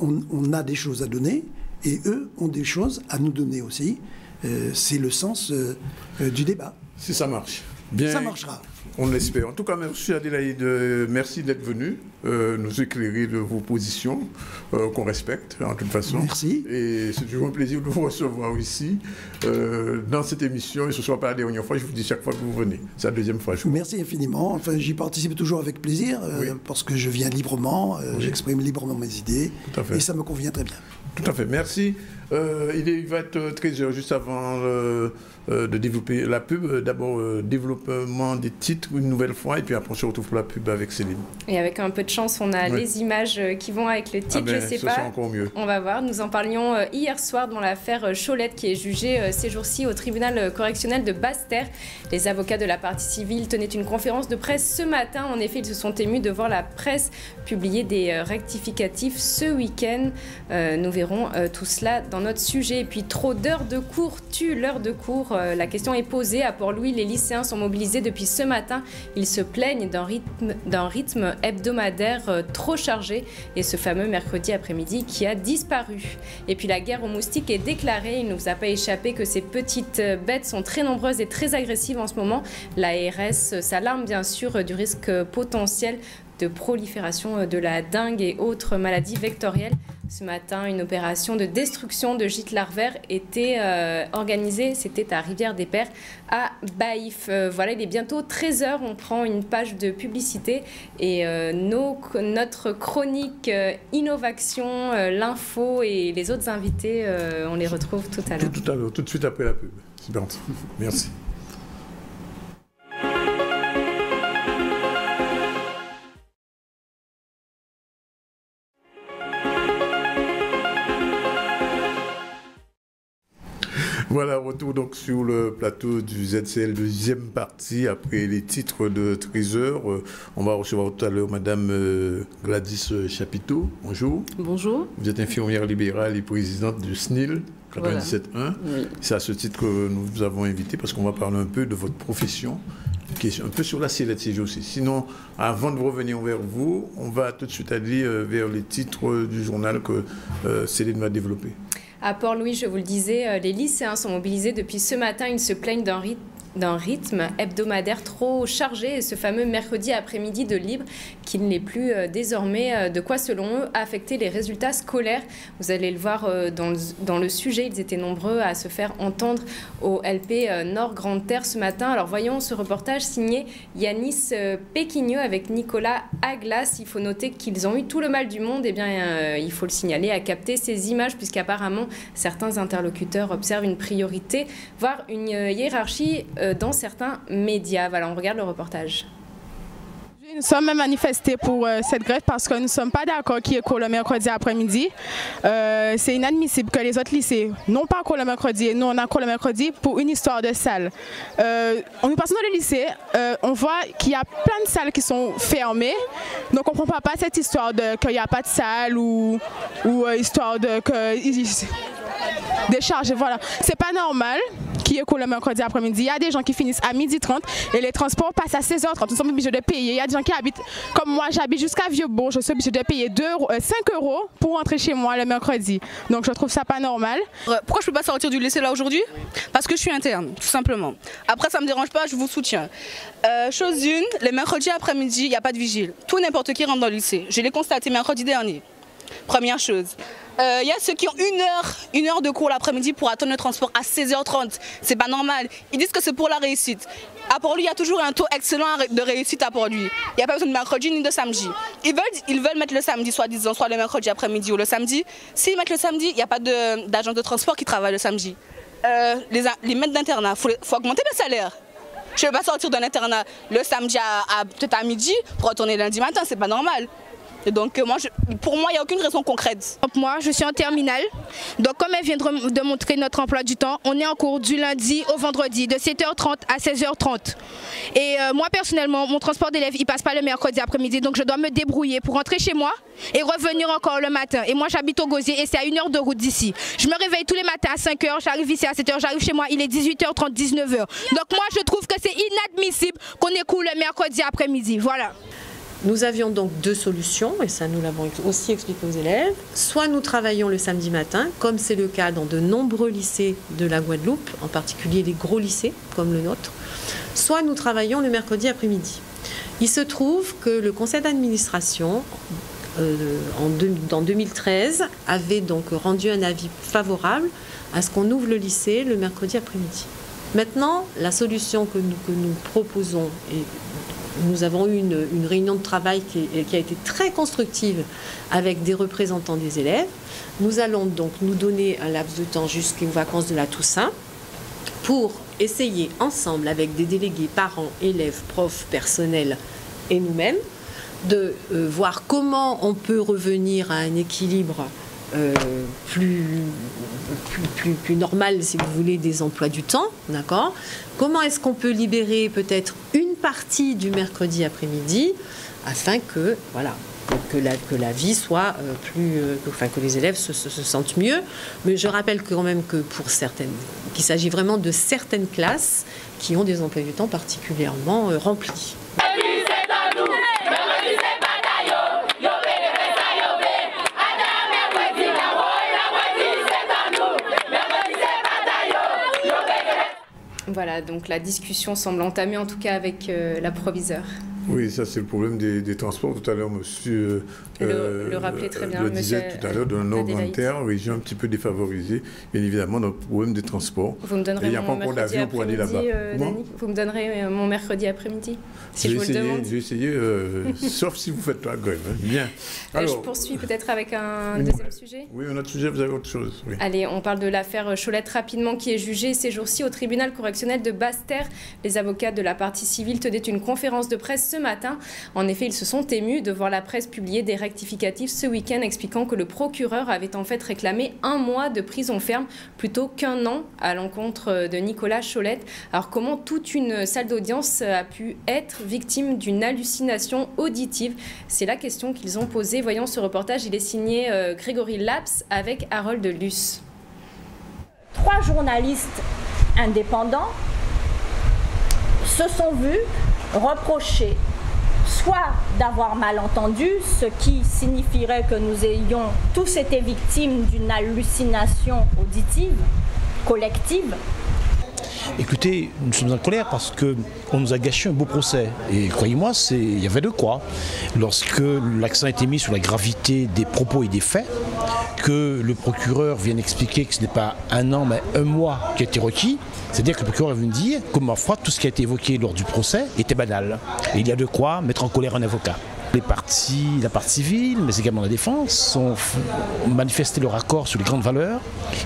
On a des choses à donner et eux ont des choses à nous donner aussi. C'est le sens du débat. Si ça marche. Bien, ça marchera. On l'espère. En tout cas, merci Adélaïde, merci d'être venu nous éclairer de vos positions qu'on respecte en toute façon. Merci. Et c'est toujours un plaisir de vous recevoir ici dans cette émission. Et ce ne sera pas la dernière fois, je vous dis chaque fois que vous venez. C'est la deuxième fois. Merci infiniment. Enfin, j'y participe toujours avec plaisir parce que je viens librement, j'exprime librement mes idées. Tout à fait. Et ça me convient très bien. Tout à fait. Merci Il va être 13h juste avant de développer la pub. D'abord, développement des titres une nouvelle fois, et puis après on se retrouve pour la pub avec Céline. Et avec un peu de chance, on a les images qui vont avec le titre, je sais pas. Ce sera encore mieux. On va voir. Nous en parlions hier soir dans l'affaire Cholette qui est jugée ces jours-ci au tribunal correctionnel de Basse-Terre. Les avocats de la partie civile tenaient une conférence de presse ce matin. En effet, ils se sont émus de voir la presse publier des rectificatifs ce week-end. Nous verrons tout cela dans notre sujet. Et puis, trop d'heures de cours tue l'heure de cours. La question est posée. À Port-Louis, les lycéens sont mobilisés depuis ce matin. Ils se plaignent d'un rythme hebdomadaire trop chargé. Et ce fameux mercredi après-midi qui a disparu. Et puis, la guerre aux moustiques est déclarée. Il ne vous a pas échappé que ces petites bêtes sont très nombreuses et très agressives en ce moment. L'ARS s'alarme bien sûr du risque potentiel de prolifération de la dengue et autres maladies vectorielles. Ce matin, une opération de destruction de gîtes larvaires était organisée. C'était à Rivière-des-Pères, à Baïf. Voilà, il est bientôt 13h. On prend une page de publicité et notre chronique Innovation, l'info et les autres invités, on les retrouve tout à l'heure. Tout à l'heure, tout de suite après la pub. C'est bien. Merci. Voilà, retour donc sur le plateau du ZCL, deuxième partie, après les titres de 13h. On va recevoir tout à l'heure Madame Gladys Chapiteau. Bonjour. Bonjour. Vous êtes infirmière libérale et présidente du SNIL 97.1. Voilà. Oui. C'est à ce titre que nous vous avons invité parce qu'on va parler un peu de votre profession, qui est un peu sur la sellette ces jours-ci. Sinon, avant de revenir vers vous, on va tout de suite aller vers les titres du journal que Céline va développer. À Port-Louis, je vous le disais, les lycéens sont mobilisés depuis ce matin. Ils se plaignent d'un rythme hebdomadaire trop chargé et ce fameux mercredi après-midi de libre qui ne l'est plus désormais, de quoi selon eux affecter les résultats scolaires. Vous allez le voir dans le sujet, ils étaient nombreux à se faire entendre au LP Nord Grande Terre ce matin. Alors voyons ce reportage signé Yanis Péquigneux avec Nicolas Aglas. Il faut noter qu'ils ont eu tout le mal du monde, et bien il faut le signaler, à capter ces images puisqu'apparemment certains interlocuteurs observent une priorité, voire une hiérarchie dans certains médias. Voilà, on regarde le reportage. Nous sommes manifestés pour cette grève parce que nous ne sommes pas d'accord qu'il y ait cours le mercredi après-midi. C'est inadmissible que les autres lycées n'ont pas cours le mercredi et nous on a cours le mercredi pour une histoire de salle. Nous passons dans le lycée, on voit qu'il y a plein de salles qui sont fermées, donc on ne comprend pas cette histoire qu'il n'y a pas de salle ou histoire de décharger. Voilà, c'est pas normal qu'il y ait cours le mercredi après-midi. Il y a des gens qui finissent à 12h30 et les transports passent à 16h30. Nous sommes obligés de payer. Il y a des gens qui habitent, comme moi, j'habite jusqu'à Vieux-Bourg. Je suis obligée de payer 5 € pour rentrer chez moi le mercredi. Donc je trouve ça pas normal. Pourquoi je peux pas sortir du lycée là aujourd'hui? Parce que je suis interne, tout simplement. Après, ça me dérange pas, je vous soutiens. Chose une, les mercredis après-midi, il n'y a pas de vigile. Tout n'importe qui rentre dans le lycée. Je l'ai constaté mercredi dernier. Première chose. Il y a ceux qui ont une heure de cours l'après-midi pour attendre le transport à 16h30. C'est pas normal. Ils disent que c'est pour la réussite. À Port-Louis, il y a toujours un taux excellent de réussite à Port-Louis. Il n'y a pas besoin de mercredi ni de samedi. Ils veulent mettre le samedi, soi-disant, soit le mercredi après-midi ou le samedi. S'ils mettent le samedi, il n'y a pas d'agent de transport qui travaille le samedi. Les maîtres d'internat, il faut augmenter le salaire. Je ne vais pas sortir d'un internat le samedi peut-être à midi pour retourner lundi matin, c'est pas normal. Et donc pour moi, il n'y a aucune raison concrète. Moi, je suis en terminale. Donc comme elle vient de montrer notre emploi du temps, on est en cours du lundi au vendredi, de 7h30 à 16h30. Et moi, personnellement, mon transport d'élèves, il ne passe pas le mercredi après-midi. Donc je dois me débrouiller pour rentrer chez moi et revenir encore le matin. Et moi, j'habite au Gosier et c'est à 1 heure de route d'ici. Je me réveille tous les matins à 5h, j'arrive ici à 7h, j'arrive chez moi, il est 18h30, 19h. Donc moi, je trouve que c'est inadmissible qu'on ait cours le mercredi après-midi. Voilà. Nous avions donc deux solutions, et ça nous l'avons aussi expliqué aux élèves. Soit nous travaillons le samedi matin, comme c'est le cas dans de nombreux lycées de la Guadeloupe, en particulier les gros lycées comme le nôtre, soit nous travaillons le mercredi après-midi. Il se trouve que le conseil d'administration, en 2013, avait donc rendu un avis favorable à ce qu'on ouvre le lycée le mercredi après-midi. Maintenant, la solution que nous proposons nous avons eu une réunion de travail qui a été très constructive avec des représentants des élèves. Nous allons donc nous donner un laps de temps jusqu'aux vacances de la Toussaint pour essayer ensemble avec des délégués, parents, élèves, profs, personnels et nous-mêmes de voir comment on peut revenir à un équilibre plus normal, si vous voulez, des emplois du temps, d'accord ? Comment est-ce qu'on peut libérer peut-être une partie du mercredi après-midi afin que, voilà, que la vie soit que les élèves se sentent mieux. Mais je rappelle quand même que pour certaines, qu'il s'agit vraiment de certaines classes qui ont des emplois du temps particulièrement remplis. Voilà, donc la discussion semble entamée en tout cas avec la proviseure. Oui, ça c'est le problème des transports. Tout à l'heure, monsieur le rappelait très bien, le disait tout à l'heure, dans le Nord-Grand-Terre, région un petit peu défavorisée, bien évidemment, notre problème des transports. Vous me donnerez mon mercredi après-midi, Dani, vous me donnerez mon mercredi après-midi, si je vous le demande. Je vais essayer, sauf si vous faites la grève. Hein. Bien. Alors, je poursuis peut-être avec un deuxième sujet. Oui, un autre sujet, vous avez autre chose. Oui. Allez, on parle de l'affaire Cholette rapidement, qui est jugée ces jours-ci au tribunal correctionnel de Basse-Terre. Les avocats de la partie civile tenaient une conférence de presse ce matin. En effet, ils se sont émus de voir la presse publier des rectificatifs ce week-end expliquant que le procureur avait en fait réclamé 1 mois de prison ferme plutôt qu'1 an à l'encontre de Nicolas Cholette. Alors comment toute une salle d'audience a pu être victime d'une hallucination auditive? C'est la question qu'ils ont posée. Voyons ce reportage, il est signé Grégory Laps avec Harold Luce. 3 journalistes indépendants se sont vus reprocher soit d'avoir mal entendu, ce qui signifierait que nous ayons tous été victimes d'une hallucination auditive collective. Écoutez, nous sommes en colère parce qu'on nous a gâché un beau procès. Et croyez-moi, il y avait de quoi. Lorsque l'accent a été mis sur la gravité des propos et des faits, que le procureur vienne expliquer que ce n'est pas 1 an, mais 1 mois qui a été requis, c'est-à-dire que le procureur vient dire que, ma foi, tout ce qui a été évoqué lors du procès était banal. Et il y a de quoi mettre en colère un avocat. La partie civile, mais également la défense, ont manifesté leur accord sur les grandes valeurs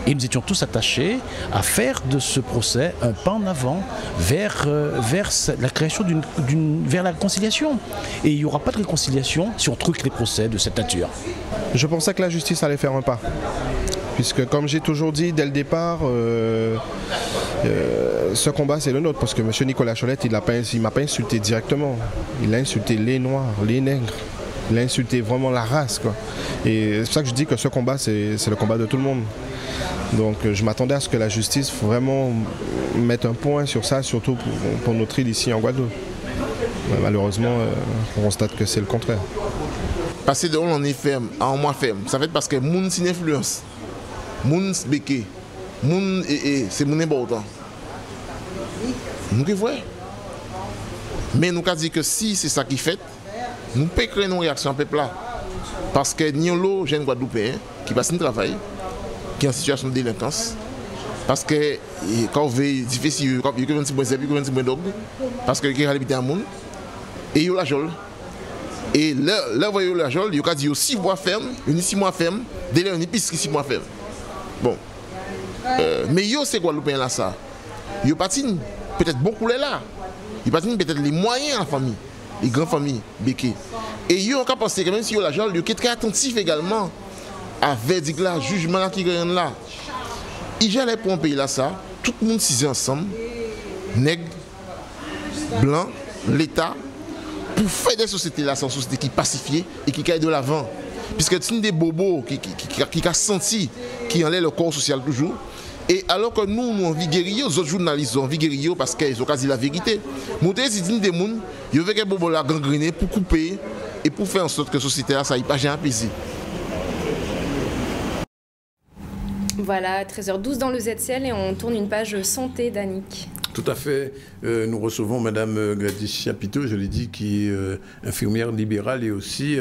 et nous étions tous attachés à faire de ce procès un pas en avant vers la création vers la réconciliation. Et il n'y aura pas de réconciliation si on truque les procès de cette nature. Je pensais que la justice allait faire un pas. Puisque comme j'ai toujours dit dès le départ, ce combat c'est le nôtre, parce que M. Nicolas Cholette, il ne m'a pas insulté directement. Il a insulté les Noirs, les Nègres, il a insulté vraiment la race, quoi. Et c'est pour ça que je dis que ce combat c'est le combat de tout le monde. Donc je m'attendais à ce que la justice vraiment mette un point sur ça, surtout pour notre île ici en Guadeloupe. Mais malheureusement, on constate que c'est le contraire. Passer de on est ferme à 1 mois ferme, ça fait parce que moun sin influence. Moun béké, moun c'est moun important. Nous qui voyons. Mais nous avons dit que si c'est ça qui fait, nous pouvons créer une réaction au peuple là. Parce que nous avons jeune Guadeloupéen qui passe un travail, qui est en situation de délinquance. Parce que quand on veut difficile, il y a un petit peu de dog, parce que il y a habité à monde, et il y a la jole. Et là, vous voyez la jole, il y a dit 6 mois ferme, 6 mois ferme, délai une épicerie 6 mois ferme. Bon. Mais yo c'est Guadeloupéen là ça. Yo patine peut-être beaucoup là. Yo patine peut-être les moyens en famille, les grandes familles béké. Et yo on peut penser que même si yo l'argent, yo est très attentif également à verdict là, jugement là qui gagne là. Il j'allais pour un pays là ça, tout le monde s'y ensemble, nègres, blancs, l'État pour faire des sociétés là, sont sociétés qui pacifiées et qui caillent de l'avant. Puisque c'est des bobos qui ont senti, qui enlèvent le corps social toujours. Et alors que nous avons envie de guérir, les autres journalistes ont envie de guérir parce qu'ils ont quasi la vérité. Nous avons dit des gens, ils veulent que les bobos là gangréner pour couper et pour faire en sorte que la société ça n'ait pas jamais apaisé. Voilà, 13h12 dans le ZCL et on tourne une page santé, Danick. Tout à fait. Nous recevons Mme Gladys Chapiteau, je l'ai dit, qui est infirmière libérale et aussi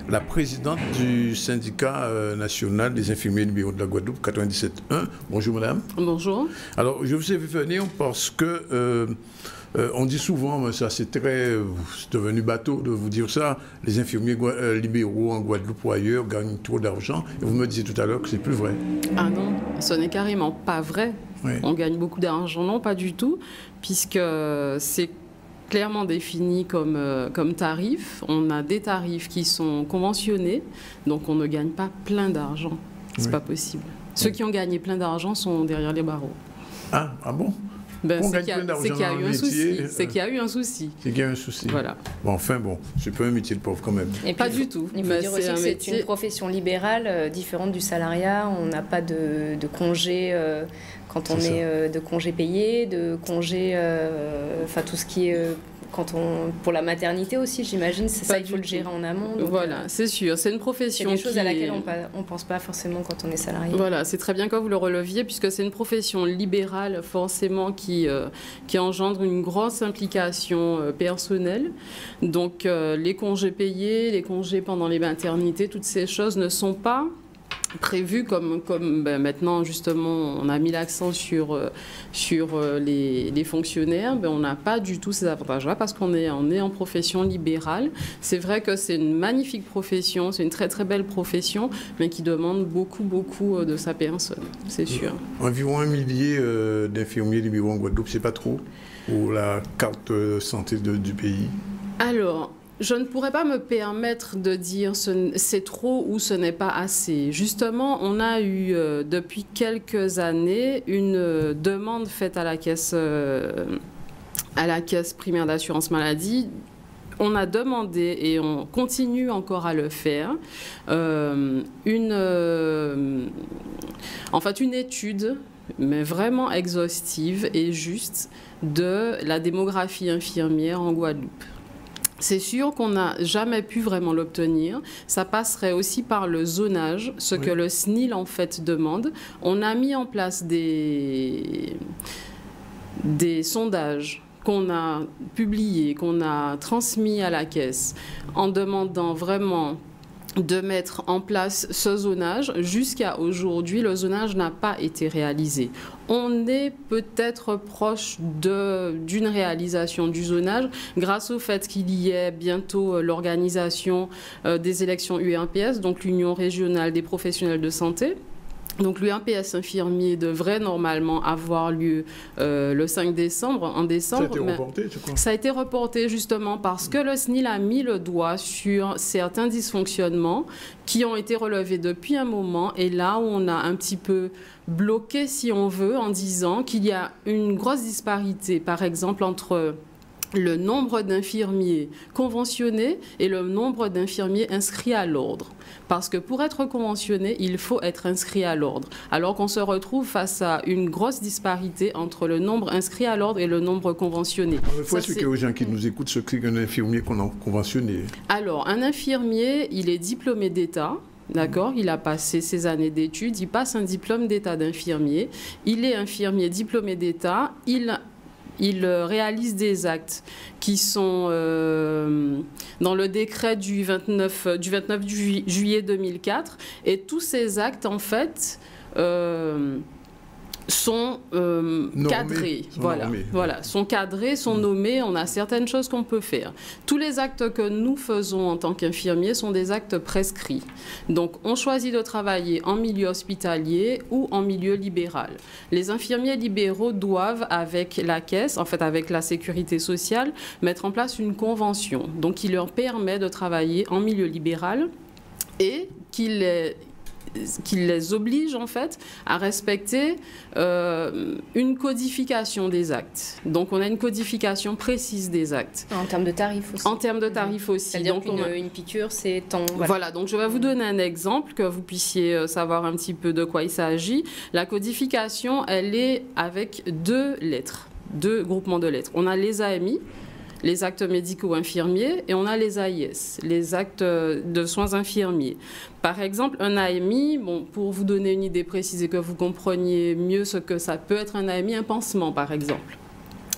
la présidente du syndicat national des infirmiers libéraux de la Guadeloupe, 97.1. Bonjour Madame. Bonjour. Alors, je vous ai vu venir parce que On dit souvent, mais ça c'est devenu bateau de vous dire ça, les infirmiers libéraux en Guadeloupe ou ailleurs gagnent trop d'argent. Et vous me disiez tout à l'heure que c'est plus vrai. Ah non, ce n'est carrément pas vrai. Oui. On gagne beaucoup d'argent, non, pas du tout, puisque c'est clairement défini comme tarif. On a des tarifs qui sont conventionnés, donc on ne gagne pas plein d'argent. C'est pas possible. Ceux qui ont gagné plein d'argent sont derrière les barreaux. Ah bon? C'est qu'il y a eu un souci. C'est qu'il y a eu un souci. C'est qu'il y a eu un souci. Voilà. Bon, enfin, c'est pas un métier de pauvre quand même. Et pas du tout. Il faut dire aussi que c'est une profession libérale différente du salariat. On n'a pas de congé quand on est de congés payés, de congés, enfin tout ce qui est pour la maternité aussi, j'imagine, c'est ça, il faut le gérer en amont. Donc, voilà, c'est sûr, c'est une profession. C'est des choses à laquelle on ne pense pas forcément quand on est salarié. Voilà, c'est très bien que vous le releviez, puisque c'est une profession libérale, forcément, qui engendre une grosse implication personnelle. Donc, les congés payés, les congés pendant les maternités, toutes ces choses ne sont pas prévu comme maintenant justement on a mis l'accent sur les fonctionnaires, on n'a pas du tout ces avantages-là parce qu'on est en profession libérale. C'est vrai que c'est une magnifique profession, c'est une très très belle profession, mais qui demande beaucoup de sa personne, c'est sûr. Environ 1 millier d'infirmiers libéraux en Guadeloupe, c'est pas trop pour la carte santé du pays? Alors, je ne pourrais pas me permettre de dire c'est trop ou ce n'est pas assez. Justement, on a eu depuis quelques années une demande faite à la caisse primaire d'assurance maladie. On a demandé et on continue encore à le faire une étude, mais vraiment exhaustive et juste, de la démographie infirmière en Guadeloupe. C'est sûr qu'on n'a jamais pu vraiment l'obtenir. Ça passerait aussi par le zonage, ce que le SNIL en fait demande. On a mis en place des sondages qu'on a publiés, qu'on a transmis à la caisse en demandant vraiment de mettre en place ce zonage. Jusqu'à aujourd'hui, le zonage n'a pas été réalisé. On est peut-être proche d'une réalisation du zonage grâce au fait qu'il y ait bientôt l'organisation des élections URPS, donc l'Union régionale des professionnels de santé. Donc l'URPS infirmier devrait normalement avoir lieu le 5 décembre, en décembre. Ça a été reporté, je crois. Ça a été reporté justement parce que le SNIL a mis le doigt sur certains dysfonctionnements qui ont été relevés depuis un moment. Et là où on a un petit peu bloqué, si on veut, en disant qu'il y a une grosse disparité, par exemple, entre le nombre d'infirmiers conventionnés et le nombre d'infirmiers inscrits à l'ordre. Parce que pour être conventionné, il faut être inscrit à l'ordre. Alors qu'on se retrouve face à une grosse disparité entre le nombre inscrit à l'ordre et le nombre conventionné. Il faut expliquer aux gens qui nous écoutent ce qu'est un infirmier qu'on a conventionné. Alors, un infirmier, il est diplômé d'État. D'accord, il a passé ses années d'études, il passe un diplôme d'État d'infirmier. Il est infirmier diplômé d'État. Il réalise des actes qui sont dans le décret du 29 juillet 2004. Et tous ces actes, en fait, sont cadrés. Sont cadrés, sont nommés. On a certaines choses qu'on peut faire. Tous les actes que nous faisons en tant qu'infirmiers sont des actes prescrits. Donc, on choisit de travailler en milieu hospitalier ou en milieu libéral. Les infirmiers libéraux doivent, avec la caisse, en fait avec la sécurité sociale, mettre en place une convention. Donc, qui leur permet de travailler en milieu libéral et qui les oblige en fait à respecter une codification des actes. Donc on a une codification précise des actes. En termes de tarifs aussi. En termes de tarifs aussi. C'est-à-dire qu'une piqûre, c'est tant... Voilà, donc je vais vous donner un exemple que vous puissiez savoir un petit peu de quoi il s'agit. La codification, elle est avec 2 lettres, 2 groupements de lettres. On a les AMI, les actes médicaux infirmiers, et on a les AIS, les actes de soins infirmiers. Par exemple, un AMI, pour vous donner une idée précise et que vous compreniez mieux ce que ça peut être un AMI, un pansement par exemple.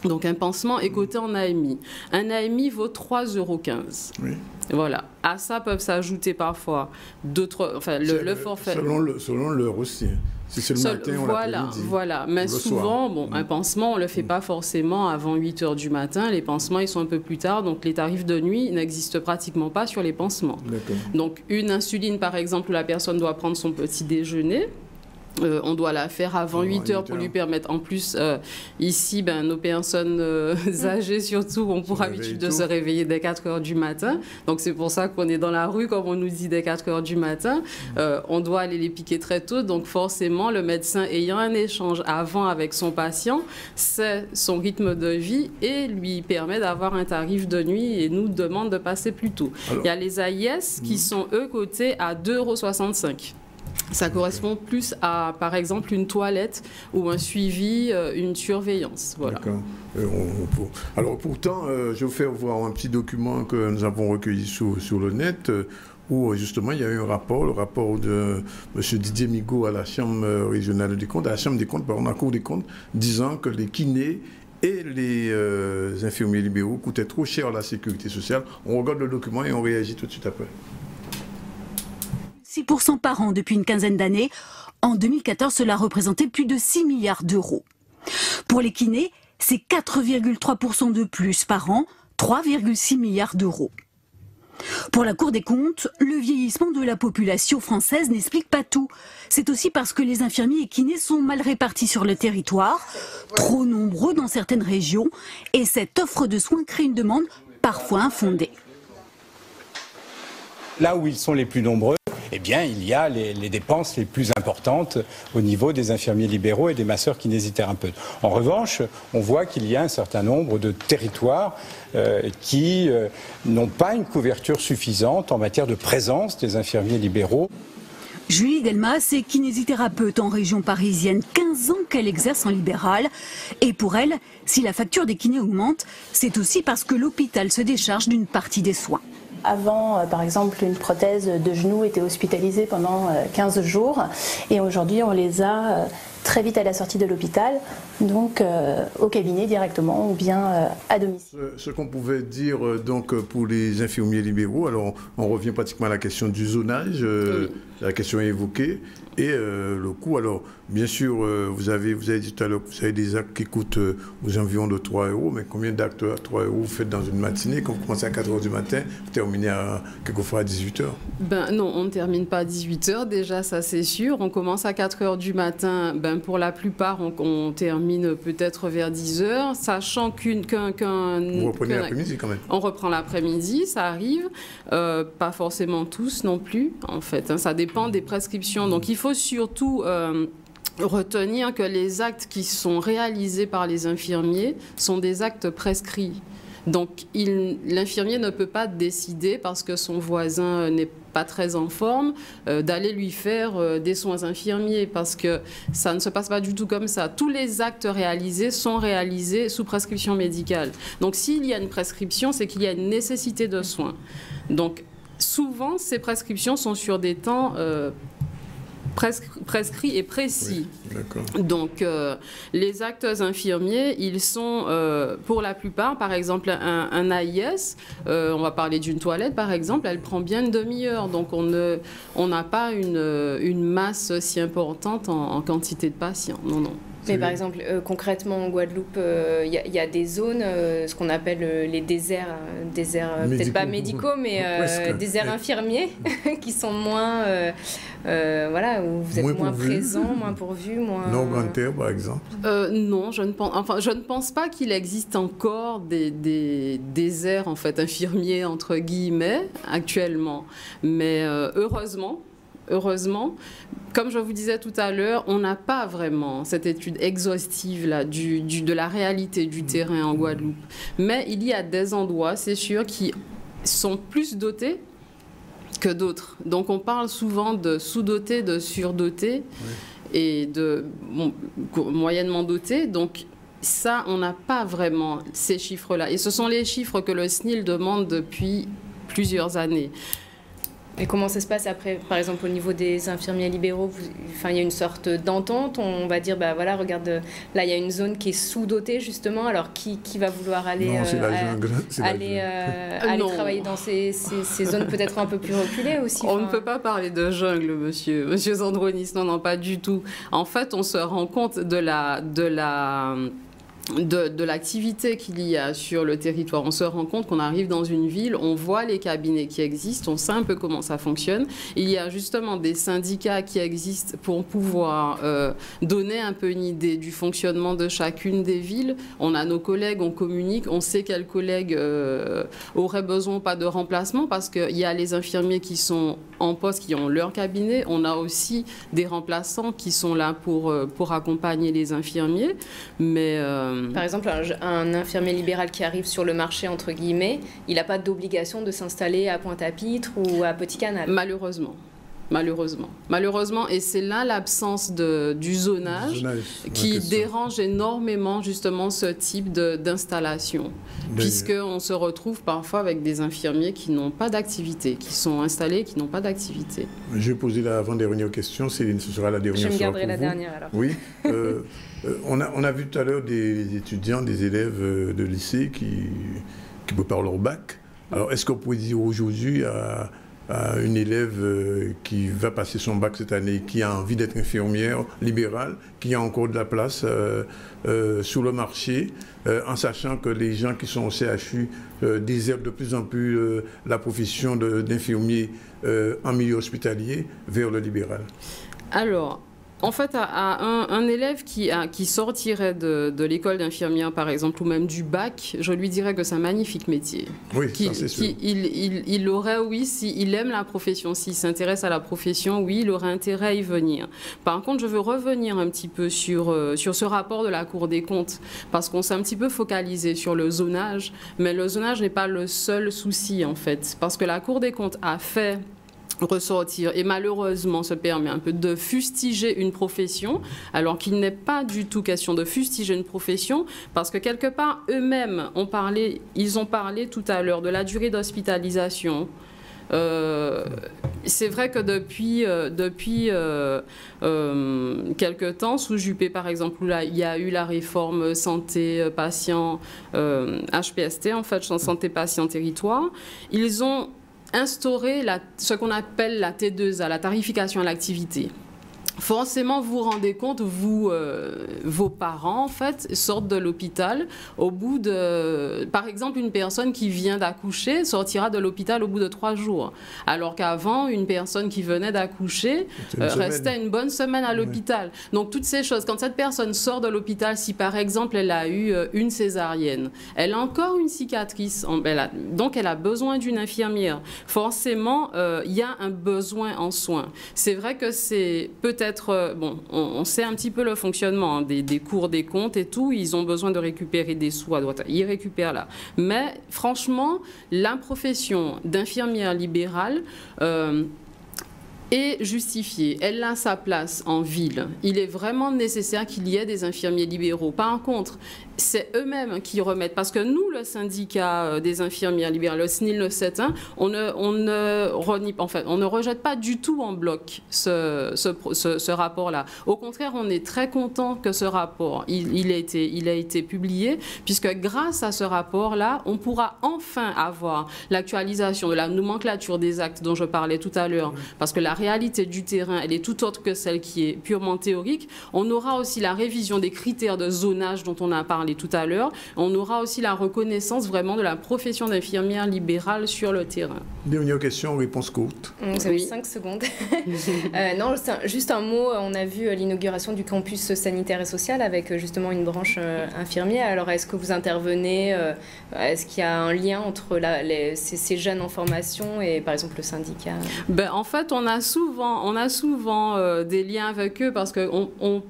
Donc un pansement est coté en AMI. Un AMI vaut 3,15 €. Oui. Voilà. À ça peuvent s'ajouter parfois d'autres, enfin le forfait. Selon l'heure aussi. Si c'est le matin, on l'après-midi. Voilà. Mais souvent, un pansement, on ne le fait pas forcément avant 8 h du matin. Les pansements, ils sont un peu plus tard. Donc, les tarifs de nuit n'existent pratiquement pas sur les pansements. Donc, une insuline, par exemple, où la personne doit prendre son petit déjeuner. On doit la faire avant 8 h pour lui permettre. En plus, ici, nos personnes âgées, surtout, ont pour habitude de se réveiller dès 4 h du matin. Donc, c'est pour ça qu'on est dans la rue, comme on nous dit, dès 4 h du matin. On doit aller les piquer très tôt. Donc, forcément, le médecin ayant un échange avant avec son patient, c'est son rythme de vie et lui permet d'avoir un tarif de nuit et nous demande de passer plus tôt. Il y a les AIS qui sont, eux, cotés à 2,65 €. Ça correspond plus à, par exemple, une toilette ou un suivi, une surveillance. Voilà. D'accord. Alors pourtant, je vais vous faire voir un petit document que nous avons recueilli sur le net, où justement il y a eu un rapport, le rapport de M. Didier Migaud à la Chambre régionale des comptes, à la Chambre des comptes, pardon, à la Cour des comptes, disant que les kinés et les infirmiers libéraux coûtaient trop cher à la sécurité sociale. On regarde le document et on réagit tout de suite après. 6% par an depuis une quinzaine d'années. En 2014, cela représentait plus de 6 milliards d'euros. Pour les kinés, c'est 4,3% de plus par an, 3,6 milliards d'euros. Pour la Cour des comptes, le vieillissement de la population française n'explique pas tout. C'est aussi parce que les infirmiers et kinés sont mal répartis sur le territoire, trop nombreux dans certaines régions, et cette offre de soins crée une demande parfois infondée. Là où ils sont les plus nombreux, eh bien, il y a les dépenses les plus importantes au niveau des infirmiers libéraux et des masseurs kinésithérapeutes. En revanche, on voit qu'il y a un certain nombre de territoires qui n'ont pas une couverture suffisante en matière de présence des infirmiers libéraux. Julie Delmas est kinésithérapeute en région parisienne, 15 ans qu'elle exerce en libéral. Et pour elle, si la facture des kinés augmente, c'est aussi parce que l'hôpital se décharge d'une partie des soins. Avant, par exemple, une prothèse de genou était hospitalisée pendant 15 jours et aujourd'hui, on les a très vite à la sortie de l'hôpital, donc au cabinet directement ou bien à domicile. Ce qu'on pouvait dire donc pour les infirmiers libéraux, alors on revient pratiquement à la question du zonage, la question est évoquée, et le coût. Alors bien sûr, vous avez dit tout à l'heure que vous avez des actes qui coûtent aux environs de 3 €, mais combien d'actes à 3 € vous faites dans une matinée? Quand vous commencez à 4 h du matin, vous terminez quelquefois à 18 h? Non, on ne termine pas à 18 h, déjà, ça c'est sûr. On commence à 4 h du matin, pour la plupart, on termine peut-être vers 10 h, sachant Vous reprenez l'après-midi quand même? On reprend l'après-midi, ça arrive. Pas forcément tous non plus, en fait. Ça dépend des prescriptions. Donc il faut surtout retenir que les actes qui sont réalisés par les infirmiers sont des actes prescrits. Donc l'infirmier ne peut pas décider, parce que son voisin n'est pas très en forme, d'aller lui faire des soins infirmiers, parce que ça ne se passe pas du tout comme ça. Tous les actes réalisés sont réalisés sous prescription médicale. Donc s'il y a une prescription, c'est qu'il y a une nécessité de soins. Donc souvent, ces prescriptions sont sur des temps prescrits et précis. Oui, donc, les actes infirmiers, ils sont, pour la plupart, par exemple, un AIS, on va parler d'une toilette, par exemple, elle prend bien une demi-heure. Donc, on n'a pas une masse si importante en quantité de patients. Non, non. Mais par exemple, concrètement en Guadeloupe, il y a des zones, ce qu'on appelle les déserts peut-être pas médicaux, mais déserts infirmiers, qui sont moins, voilà, où vous êtes moins présent, moins pourvu, moins... Nord-Grande-Terre, par exemple. Non, je ne pense pas qu'il existe encore des déserts en fait infirmiers entre guillemets actuellement, mais heureusement, comme je vous disais tout à l'heure, on n'a pas vraiment cette étude exhaustive là, de la réalité du terrain en Guadeloupe. Mais il y a des endroits, c'est sûr, qui sont plus dotés que d'autres. Donc on parle souvent de sous-dotés, de surdotés et de moyennement dotés. Donc ça, on n'a pas vraiment ces chiffres-là. Et ce sont les chiffres que le SNIL demande depuis plusieurs années. Et comment ça se passe après, par exemple, au niveau des infirmiers libéraux? Enfin, il y a une sorte d'entente, on va dire, bah voilà, regarde, là, il y a une zone qui est sous-dotée, justement, alors qui va vouloir aller, aller travailler dans ces zones peut-être un peu plus reculées aussi? On ne peut pas parler de jungle, monsieur Zandronis, non, pas du tout. En fait, on se rend compte de l'activité qu'il y a sur le territoire. On se rend compte qu'on arrive dans une ville, on voit les cabinets qui existent, on sait un peu comment ça fonctionne. Il y a justement des syndicats qui existent pour pouvoir donner un peu une idée du fonctionnement de chacune des villes. On a nos collègues, on communique, on sait quels collègues auraient besoin ou pas de remplacement, parce qu'il y a les infirmiers qui sont en poste, qui ont leur cabinet. On a aussi des remplaçants qui sont là pour accompagner les infirmiers. Mais par exemple, un infirmier libéral qui arrive sur le marché, entre guillemets, il n'a pas d'obligation de s'installer à Pointe-à-Pitre ou à Petit-Canal. Malheureusement, et c'est là l'absence du zonage qui dérange énormément justement ce type d'installation, puisqu'on se retrouve parfois avec des infirmiers qui n'ont pas d'activité, qui sont installés, qui n'ont pas d'activité. Je vais poser l'avant-dernière question, Céline, ce sera la dernière. Je me garderai la dernière alors. Oui. On a vu tout à l'heure des étudiants, des élèves de lycée qui préparent leur bac. Alors, est-ce qu'on pourrait dire aujourd'hui à une élève qui va passer son bac cette année, qui a envie d'être infirmière libérale, qui a encore de la place sur le marché, en sachant que les gens qui sont au CHU désertent de plus en plus la profession d'infirmier en milieu hospitalier vers le libéral? Alors, en fait, à un élève qui sortirait de l'école d'infirmière, par exemple, ou même du bac, je lui dirais que c'est un magnifique métier. Oui, ça c'est sûr. Il aurait, oui, s'il aime la profession, s'il s'intéresse à la profession, oui, il aurait intérêt à y venir. Par contre, je veux revenir un petit peu sur ce rapport de la Cour des comptes, parce qu'on s'est un petit peu focalisé sur le zonage, mais le zonage n'est pas le seul souci, en fait, parce que la Cour des comptes a fait ressortir et malheureusement se permet un peu de fustiger une profession, alors qu'il n'est pas du tout question de fustiger une profession, parce que quelque part eux-mêmes ils ont parlé tout à l'heure de la durée d'hospitalisation. C'est vrai que depuis quelque temps, sous Juppé par exemple, où là, il y a eu la réforme santé patient HPST, en fait, santé patient territoire, ils ont instaurer ce qu'on appelle la T2A, la tarification à l'activité. Forcément, vous vous rendez compte, vos parents, en fait, sortent de l'hôpital au bout de... Par exemple, une personne qui vient d'accoucher sortira de l'hôpital au bout de 3 jours. Alors qu'avant, une personne qui venait d'accoucher restait une bonne semaine à l'hôpital. Oui. Donc, toutes ces choses, quand cette personne sort de l'hôpital, si par exemple, elle a eu une césarienne, elle a encore une cicatrice, donc elle a besoin d'une infirmière. Forcément, il y a un besoin en soins. C'est vrai que c'est peut-être... Bon, on sait un petit peu le fonctionnement des cours des comptes et tout. Ils ont besoin de récupérer des sous à droite. Ils récupèrent là. Mais franchement, la profession d'infirmière libérale est justifiée. Elle a sa place en ville. Il est vraiment nécessaire qu'il y ait des infirmiers libéraux. Par contre, c'est eux-mêmes qui remettent, parce que nous, le syndicat des infirmières libérales, le SNIL 971, on ne rejette pas du tout en bloc ce rapport-là. Au contraire, on est très content que ce rapport, il a été publié, puisque grâce à ce rapport-là, on pourra enfin avoir l'actualisation de la nomenclature des actes dont je parlais tout à l'heure, parce que la réalité du terrain, elle est tout autre que celle qui est purement théorique. On aura aussi la révision des critères de zonage dont on a parlé tout à l'heure. On aura aussi la reconnaissance vraiment de la profession d'infirmière libérale sur le terrain. Dernière question, réponse courte. Vous avez 5 secondes. Non, juste un mot. On a vu l'inauguration du campus sanitaire et social avec justement une branche infirmière. Alors, est-ce que vous intervenez? Est-ce qu'il y a un lien entre ces jeunes en formation et par exemple le syndicat? En fait, on a souvent des liens avec eux, parce qu'on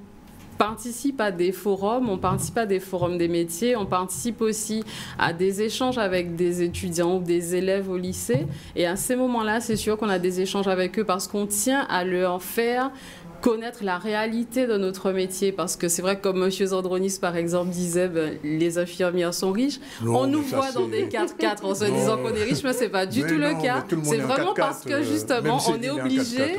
participe à des forums, on participe à des forums des métiers, on participe aussi à des échanges avec des étudiants ou des élèves au lycée. Et à ces moments-là, c'est sûr qu'on a des échanges avec eux, parce qu'on tient à leur faire connaître la réalité de notre métier, parce que c'est vrai que comme M. Zandronis par exemple disait, les infirmières sont riches. Non, on nous voit dans des 4x4 en se disant qu'on est riche, mais c'est pas du tout le cas. C'est vraiment parce que justement on est obligé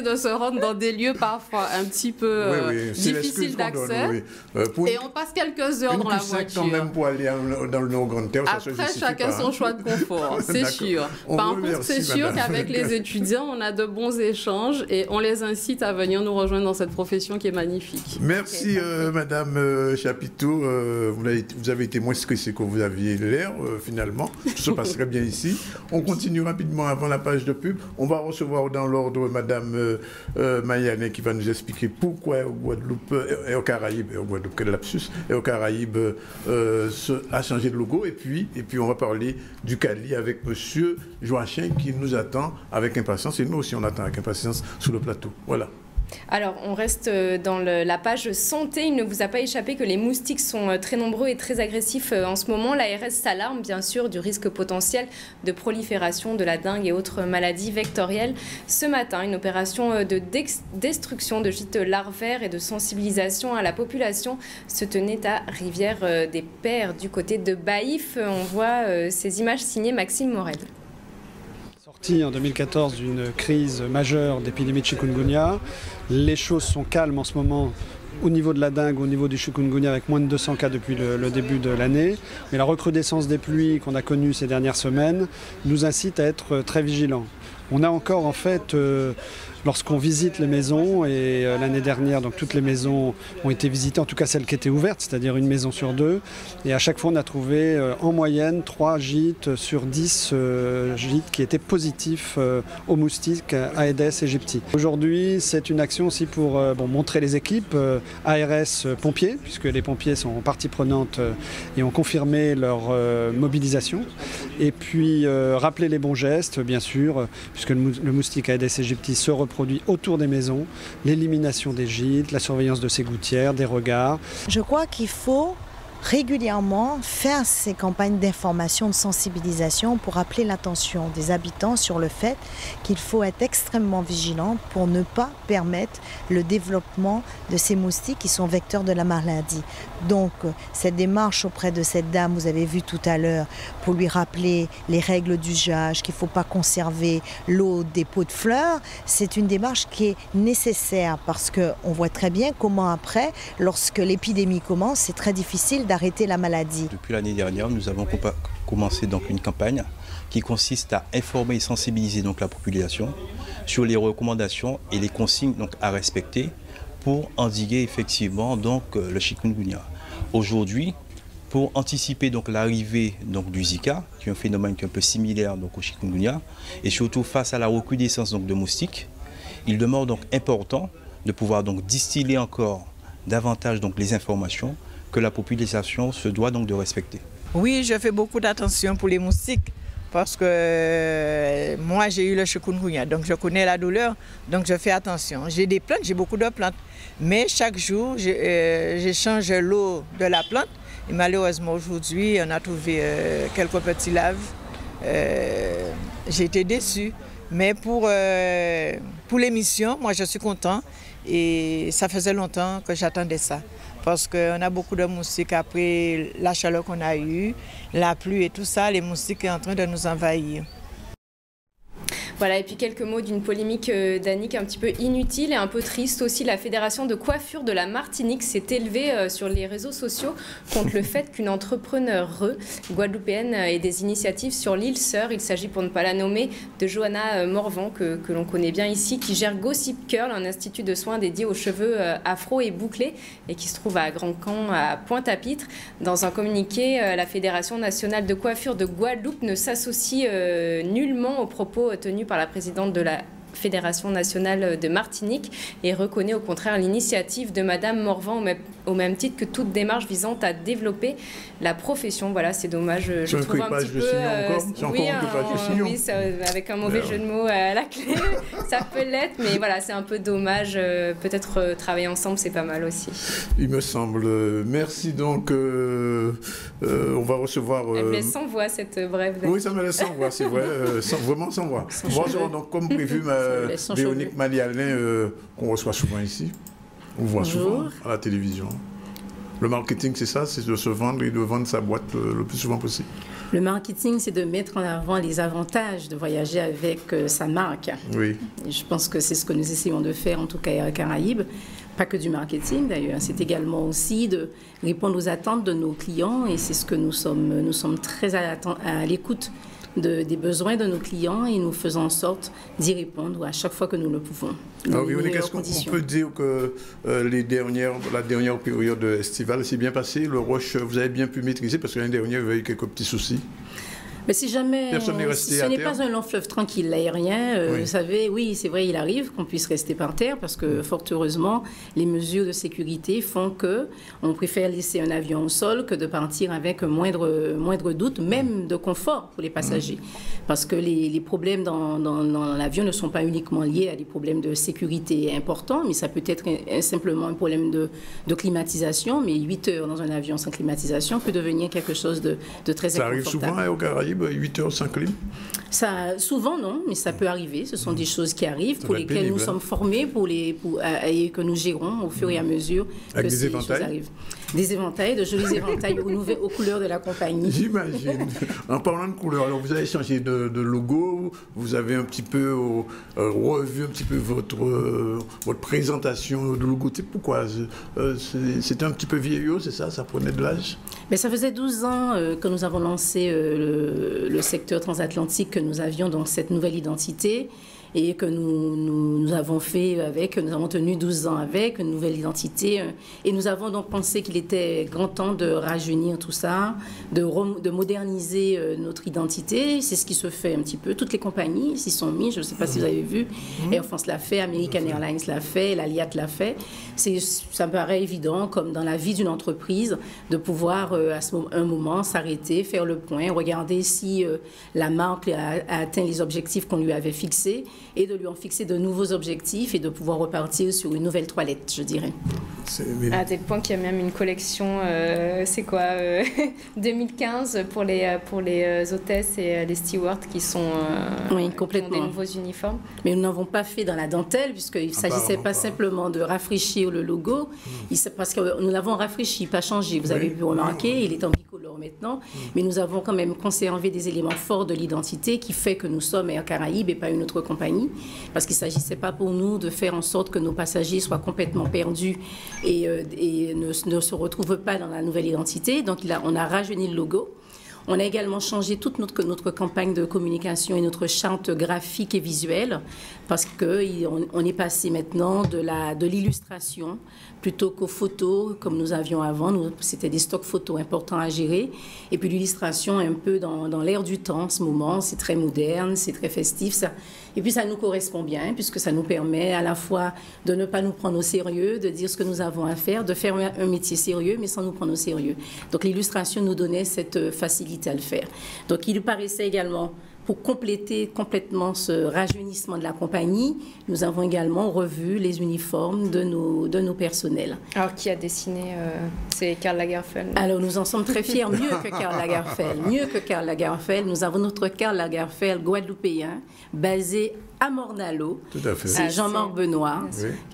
de se rendre dans des lieux parfois un petit peu difficiles d'accès, et on passe quelques heures dans la voiture. Quand même pour aller dans le Nord-Grande-Terre, après chacun son choix de confort, c'est sûr. Par contre, c'est sûr qu'avec les étudiants, on a de bons échanges et on les incite à venir nous rejoindre dans cette profession qui est magnifique. Merci Madame Chapiteau, vous avez été moins stressée que vous aviez l'air finalement, tout se passe très bien ici. On continue rapidement avant la page de pub. On va recevoir dans l'ordre Madame Mayane qui va nous expliquer pourquoi Guadeloupe et aux Caraïbes, quel lapsus, et aux Caraïbes a changé de logo, et puis on va parler du Cali avec Monsieur Joachim qui nous attend avec impatience, et nous aussi on attend avec impatience sur le plateau. Voilà. Alors, on reste dans la page santé. Il ne vous a pas échappé que les moustiques sont très nombreux et très agressifs en ce moment. L'ARS s'alarme bien sûr du risque potentiel de prolifération de la dengue et autres maladies vectorielles. Ce matin, une opération de destruction de gîtes larvaires et de sensibilisation à la population se tenait à Rivière-des-Pères du côté de Baïf. On voit ces images signées Maxime Morel. Sorti en 2014 d'une crise majeure d'épidémie de chikungunya. Les choses sont calmes en ce moment au niveau de la dengue, au niveau du chikungunya, avec moins de 200 cas depuis le début de l'année. Mais la recrudescence des pluies qu'on a connue ces dernières semaines nous incite à être très vigilants. On a encore en fait, lorsqu'on visite les maisons, et l'année dernière, donc toutes les maisons ont été visitées, en tout cas celles qui étaient ouvertes, c'est-à-dire une maison sur 2. Et à chaque fois, on a trouvé en moyenne 3 gîtes sur 10 gîtes qui étaient positifs aux moustiques Aedes aegypti. Aujourd'hui, c'est une action aussi pour montrer les équipes ARS pompiers, puisque les pompiers sont partie prenante et ont confirmé leur mobilisation. Et puis rappeler les bons gestes, bien sûr, puisque le moustique Aedes aegypti se reproduit autour des maisons, l'élimination des gîtes, la surveillance de ces gouttières, des regards. Je crois qu'il faut régulièrement faire ces campagnes d'information, de sensibilisation pour appeler l'attention des habitants sur le fait qu'il faut être extrêmement vigilant pour ne pas permettre le développement de ces moustiques qui sont vecteurs de la maladie. Donc cette démarche auprès de cette dame, vous avez vu tout à l'heure, pour lui rappeler les règles d'usage, qu'il ne faut pas conserver l'eau des pots de fleurs, c'est une démarche qui est nécessaire parce qu'on voit très bien comment après, lorsque l'épidémie commence, c'est très difficile d'arrêter la maladie. Depuis l'année dernière, nous avons commencé donc une campagne qui consiste à informer et sensibiliser donc la population sur les recommandations et les consignes donc à respecter pour endiguer effectivement donc le chikungunya. Aujourd'hui, pour anticiper donc l'arrivée donc du Zika, qui est un phénomène qui est un peu similaire donc au chikungunya, et surtout face à la recrudescence donc de moustiques, il demeure donc important de pouvoir donc distiller encore davantage donc les informations que la population se doit donc de respecter. Oui, je fais beaucoup d'attention pour les moustiques parce que moi j'ai eu le chikungunya, donc je connais la douleur, donc je fais attention. J'ai des plantes, j'ai beaucoup de plantes, mais chaque jour j'échange l'eau de la plante et malheureusement aujourd'hui on a trouvé quelques petits laves. J'ai été déçue, mais pour l'émission, moi je suis content et ça faisait longtemps que j'attendais ça. Parce qu'on a beaucoup de moustiques après la chaleur qu'on a eue, la pluie et tout ça, les moustiques sont en train de nous envahir. Voilà, et puis quelques mots d'une polémique d'Annick un petit peu inutile et un peu triste aussi. La Fédération de coiffure de la Martinique s'est élevée sur les réseaux sociaux contre le fait qu'une entrepreneure guadeloupéenne ait des initiatives sur l'île Sœur. Il s'agit, pour ne pas la nommer, de Johanna Morvan, que l'on connaît bien ici, qui gère Gossip Curl, un institut de soins dédié aux cheveux afro et bouclés et qui se trouve à Grand-Camp, à Pointe-à-Pitre. Dans un communiqué, la Fédération nationale de coiffure de Guadeloupe ne s'associe nullement aux propos tenus par la présidente de la Fédération nationale de Martinique et reconnaît au contraire l'initiative de Madame Morvan au même titre que toute démarche visant à développer la profession. Voilà, c'est dommage, je trouve un petit peu... Oui, avec un mauvais jeu de mots à la clé, ça peut l'être, mais voilà, c'est un peu dommage. Peut-être travailler ensemble, c'est pas mal aussi. Il me semble. Merci donc. On va recevoir... Elle me laisse sans voix, cette brève. Oui, ça me laisse sans voix, c'est vrai. Vraiment sans voix. Bonjour, donc comme prévu, Véronique Malialin, qu'on reçoit souvent ici. On voit souvent à la télévision. Le marketing, c'est ça, c'est de se vendre et de vendre sa boîte le plus souvent possible. Le marketing, c'est de mettre en avant les avantages de voyager avec sa marque. Oui. Et je pense que c'est ce que nous essayons de faire, en tout cas à Caraïbes. Pas que du marketing d'ailleurs, c'est également aussi de répondre aux attentes de nos clients et c'est ce que nous sommes très à l'écoute des besoins de nos clients et nous faisons en sorte d'y répondre à chaque fois que nous le pouvons. Alors, est-ce qu'on peut dire que la dernière période estivale s'est bien passée? Le rush, vous avez bien pu maîtriser parce que l'année dernière, il y a eu quelques petits soucis. Mais si jamais ce n'est pas un long fleuve tranquille, l'aérien, vous savez, oui, c'est vrai, il arrive qu'on puisse rester par terre parce que, fort heureusement, les mesures de sécurité font qu'on préfère laisser un avion au sol que de partir avec moindre doute, même de confort pour les passagers. Parce que les problèmes dans l'avion ne sont pas uniquement liés à des problèmes de sécurité importants, mais ça peut être simplement un problème de climatisation, mais 8 heures dans un avion sans climatisation peut devenir quelque chose de très inconfortable. Ça arrive souvent aux Caraïbes? 8 heures sans clim? Ça, souvent non, mais ça peut arriver. Ce sont des choses qui arrivent, pour lesquelles pénible, nous sommes formés et que nous gérons au fur et à mesure que ces choses arrivent. Des éventails, de jolis éventails aux couleurs de la compagnie. J'imagine. En parlant de couleurs, alors vous avez changé de logo, vous avez un petit peu revu un petit peu votre présentation de logotype. Pourquoi? C'était un petit peu vieillot, c'est ça? Ça prenait de l'âge? Mais ça faisait 12 ans que nous avons lancé le secteur transatlantique, que nous avions donc cette nouvelle identité et que nous avons fait avec, nous avons tenu 12 ans avec, une nouvelle identité. Et nous avons donc pensé qu'il était grand temps de rajeunir tout ça, de moderniser notre identité. C'est ce qui se fait un petit peu. Toutes les compagnies s'y sont mis, je ne sais pas si vous avez vu. Air France l'a fait, American Airlines l'a fait, l'Aliat l'a fait. Ça me paraît évident, comme dans la vie d'une entreprise, de pouvoir à un moment s'arrêter, faire le point, regarder si la marque a atteint les objectifs qu'on lui avait fixés et de lui en fixer de nouveaux objectifs et de pouvoir repartir sur une nouvelle toilette, je dirais. À tel point qu'il y a même une collection, 2015 pour les hôtesses et les stewards qui sont complètement. Qui ont des nouveaux uniformes. Mais nous n'avons pas fait dans la dentelle puisqu'il ne s'agissait pas simplement de rafraîchir le logo, parce que nous l'avons rafraîchi, pas changé. Vous avez pu remarquer, il est en bicolore maintenant, mais nous avons quand même conservé des éléments forts de l'identité qui fait que nous sommes Air Caraïbes et pas une autre compagnie, parce qu'il ne s'agissait pas pour nous de faire en sorte que nos passagers soient complètement perdus et ne se retrouvent pas dans la nouvelle identité. Donc on a rajeuni le logo. On a également changé toute notre campagne de communication et notre charte graphique et visuelle parce qu'on est passé maintenant de l'illustration plutôt qu'aux photos comme nous avions avant. C'était des stocks photos importants à gérer. Et puis l'illustration est un peu dans l'air du temps en ce moment. C'est très moderne, c'est très festif. Et puis ça nous correspond bien puisque ça nous permet à la fois de ne pas nous prendre au sérieux, de dire ce que nous avons à faire, de faire un métier sérieux mais sans nous prendre au sérieux. Donc l'illustration nous donnait cette facilité à le faire. Donc il nous paraissait également, pour compléter complètement ce rajeunissement de la compagnie, nous avons également revu les uniformes de nos personnels. Alors, qui a dessiné c'est Karl Lagerfeld. Alors, nous en sommes très fiers, mieux que Karl Lagerfeld. Mieux que Karl Lagerfeld, nous avons notre Karl Lagerfeld guadeloupéen, basé à Morne-à-l'Eau. Tout à fait. C'est Jean-Marc Benoît,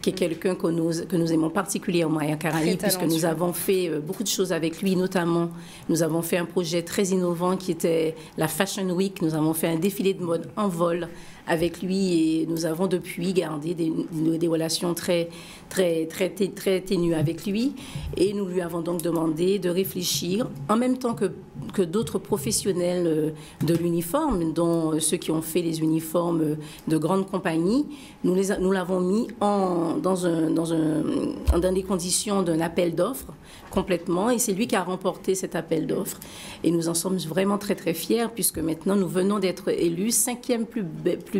qui est quelqu'un que nous aimons particulièrement à Caraïbes, puisque nous avons fait beaucoup de choses avec lui, notamment nous avons fait un projet très innovant qui était la Fashion Week. Nous avons fait un défilé de mode en vol avec lui et nous avons depuis gardé des relations très ténues avec lui et nous lui avons donc demandé de réfléchir en même temps que d'autres professionnels de l'uniforme, dont ceux qui ont fait les uniformes de grandes compagnies. Nous l'avons mis dans des conditions d'un appel d'offres complètement et c'est lui qui a remporté cet appel d'offres et nous en sommes vraiment très très fiers puisque maintenant nous venons d'être élus 5e plus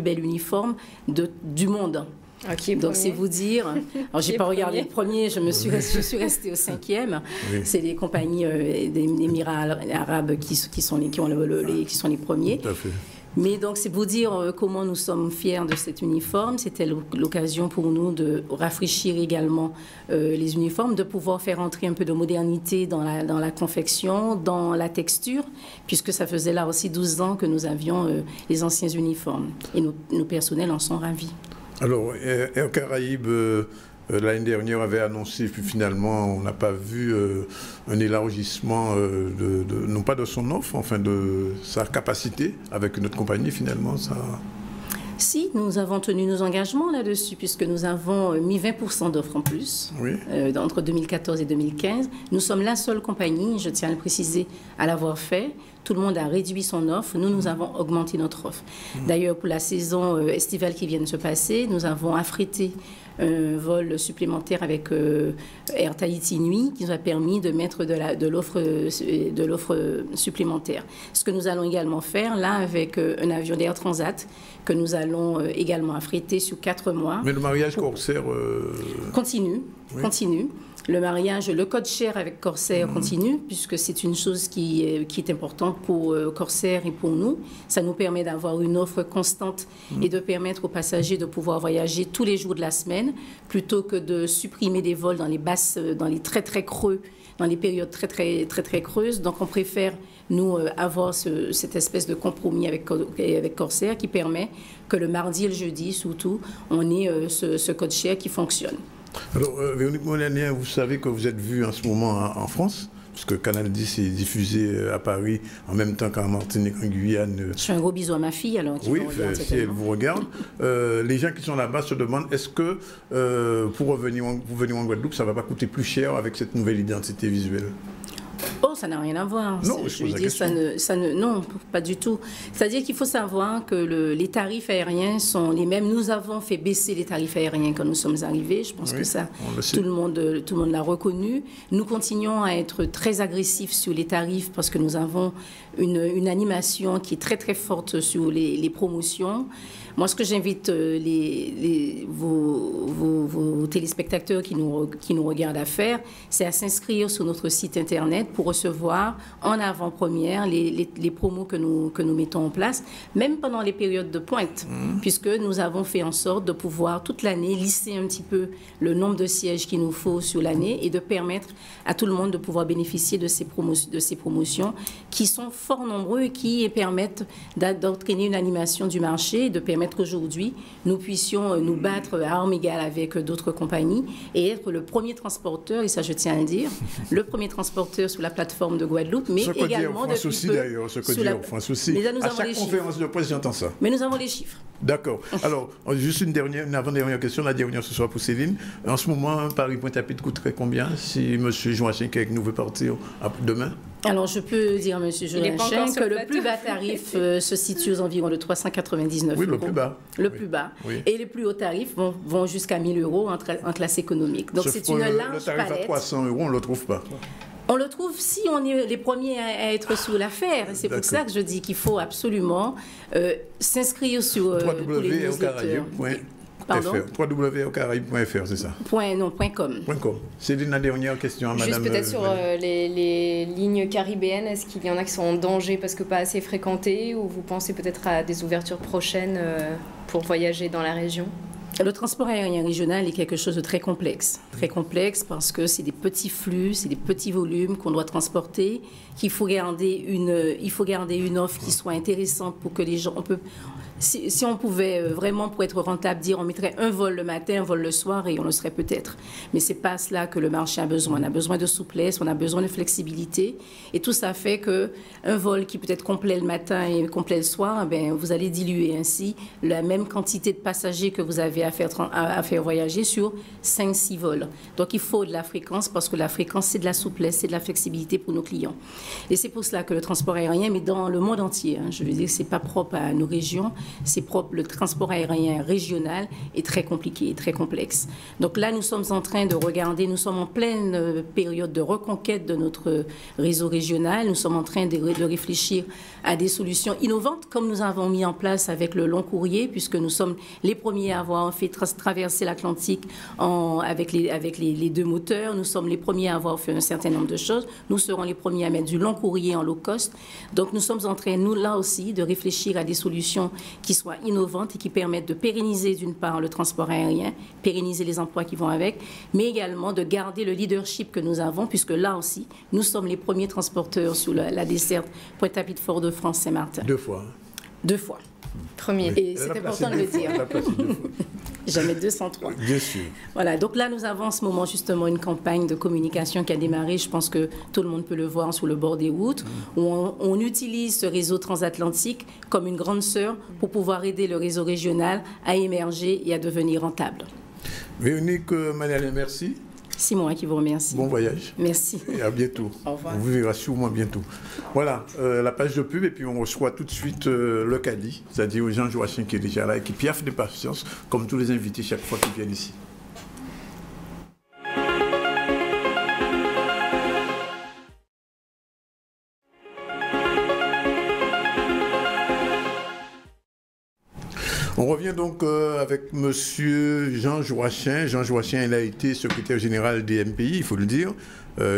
bel uniforme du monde. Okay, donc c'est vous dire. Alors j'ai pas regardé le premier, je suis restée au 5e. Oui. C'est les compagnies des Émirats arabes qui sont les premiers. Tout à fait. Mais donc, c'est pour dire comment nous sommes fiers de cet uniforme. C'était l'occasion pour nous de rafraîchir également les uniformes, de pouvoir faire entrer un peu de modernité dans la confection, dans la texture, puisque ça faisait là aussi 12 ans que nous avions les anciens uniformes. Et nos personnels en sont ravis. Alors, Air Caraïbes, l'année dernière, avait annoncé, puis finalement, on n'a pas vu un élargissement, non pas de son offre, enfin de sa capacité avec notre compagnie, finalement, ça... Si, nous avons tenu nos engagements là-dessus, puisque nous avons mis 20% d'offres en plus, entre 2014 et 2015. Nous sommes la seule compagnie, je tiens à le préciser, à l'avoir fait. Tout le monde a réduit son offre. Nous avons augmenté notre offre. D'ailleurs, pour la saison estivale qui vient de se passer, nous avons affrété un vol supplémentaire avec Air Tahiti Nuit qui nous a permis de mettre de l'offre supplémentaire. Ce que nous allons également faire là avec un avion d'Air Transat que nous allons également affréter sur 4 mois. Mais le mariage Corsair... Continue. Le mariage, le code share avec Corsair continue, puisque c'est une chose qui est importante pour Corsair et pour nous. Ça nous permet d'avoir une offre constante et de permettre aux passagers de pouvoir voyager tous les jours de la semaine, plutôt que de supprimer des vols dans les basses, dans les très très creux, dans les périodes très creuses. Donc on préfère, nous, avoir cette espèce de compromis avec Corsair qui permet que le mardi et le jeudi, surtout, on ait ce code share qui fonctionne. Alors, Véronique Moulanier, vous savez que vous êtes vue en ce moment en France, puisque Canal 10 est diffusé à Paris en même temps qu'en Martinique, en Guyane. Je fais un gros bisou à ma fille, alors. Oui, si elle vous regarde. Les gens qui sont là-bas se demandent, est-ce que pour venir en Guadeloupe, ça ne va pas coûter plus cher avec cette nouvelle identité visuelle ? Oh, ça n'a rien à voir. Non, je dis, non, pas du tout. C'est-à-dire qu'il faut savoir que les tarifs aériens sont les mêmes. Nous avons fait baisser les tarifs aériens quand nous sommes arrivés. Je pense que ça, tout le monde l'a reconnu. Nous continuons à être très agressifs sur les tarifs parce que nous avons une animation qui est très très forte sur les promotions. Moi, ce que j'invite vos téléspectateurs qui nous regardent à faire, c'est à s'inscrire sur notre site Internet pour recevoir en avant-première les promos que nous mettons en place, même pendant les périodes de pointe, puisque nous avons fait en sorte de pouvoir toute l'année lisser un petit peu le nombre de sièges qu'il nous faut sur l'année et de permettre à tout le monde de pouvoir bénéficier de ces promotions qui sont fort nombreux et qui permettent d'entraîner une animation du marché et de permettre qu'aujourd'hui, nous puissions nous battre à armes égales avec d'autres compagnies et être le premier transporteur, et ça je tiens à le dire, le premier transporteur sur la plateforme de Guadeloupe, mais également de France d'ailleurs, ce que dit France aussi. Mais là, nous à avons chaque conférence de presse, j'entends ça. Mais nous avons les chiffres. D'accord. Alors, juste une avant-dernière question, la dernière ce soir pour Céline. En ce moment, Paris-Pointe-à-Pitre coûterait combien si M. Joachim Keck nous veut partir demain? Alors, je peux dire, M. Joachim, que le plus bas tarif se situe aux environs de 399 €. Oui, le plus bas. Le plus bas. Oui. Et les plus hauts tarifs vont jusqu'à 1 000 € en classe économique. Donc, c'est une large palette. Le tarif à 300 €, on ne le trouve pas. On le trouve si on est les premiers à être sous l'affaire. C'est pour ça que je dis qu'il faut absolument s'inscrire sur les newsletters. www.caraïbes.fr, c'est ça? .com. C'est une dernière question à Madame. Juste peut-être sur les lignes caribéennes, est-ce qu'il y en a qui sont en danger parce que pas assez fréquentées, ou vous pensez peut-être à des ouvertures prochaines pour voyager dans la région? Le transport aérien régional est quelque chose de très complexe parce que c'est des petits flux, c'est des petits volumes qu'on doit transporter, qu'il faut garder une offre qui soit intéressante pour que les gens... Si on pouvait vraiment, pour être rentable, dire on mettrait un vol le matin, un vol le soir, et on le serait peut-être. Mais ce n'est pas cela que le marché a besoin. On a besoin de souplesse, on a besoin de flexibilité. Et tout ça fait qu'un vol qui peut être complet le matin et complet le soir, vous allez diluer ainsi la même quantité de passagers que vous avez à faire voyager sur 5-6 vols. Donc il faut de la fréquence, parce que la fréquence, c'est de la souplesse, c'est de la flexibilité pour nos clients. Et c'est pour cela que le transport aérien, mais dans le monde entier, je veux dire que ce n'est pas propre à nos régions, c'est propre, le transport aérien régional est très compliqué et très complexe. Donc là, nous sommes en train de regarder, nous sommes en pleine période de reconquête de notre réseau régional. Nous sommes en train de réfléchir à des solutions innovantes, comme nous avons mis en place avec le long courrier, puisque nous sommes les premiers à avoir fait traverser l'Atlantique avec les deux moteurs. Nous sommes les premiers à avoir fait un certain nombre de choses. Nous serons les premiers à mettre du long courrier en low cost. Donc nous sommes en train, nous là aussi, de réfléchir à des solutions qui soient innovantes et qui permettent de pérenniser d'une part le transport aérien, pérenniser les emplois qui vont avec, mais également de garder le leadership que nous avons, puisque là aussi, nous sommes les premiers transporteurs sous la desserte Pointe-à-Pitre-Fort-de-France-Saint-Martin. 2 fois. 2 fois. Premier. Et c'est important de le dire. Jamais 203. Bien sûr. Voilà, donc là, nous avons en ce moment justement une campagne de communication qui a démarré, je pense que tout le monde peut le voir sur le bord des routes, où on utilise ce réseau transatlantique comme une grande sœur pour pouvoir aider le réseau régional à émerger et à devenir rentable. Véronique Manialé, merci. C'est moi qui vous remercie. Bon voyage. Merci. Et à bientôt. Au revoir. On vous verra sûrement bientôt. Voilà, la page de pub, et puis on reçoit tout de suite le Cadi, c'est-à-dire Jean Joachim qui est déjà là et qui piaffe de patience, comme tous les invités chaque fois qu'ils viennent ici. On revient donc avec M. Jean Joachim. Jean Joachim, il a été secrétaire général des MPI, il faut le dire.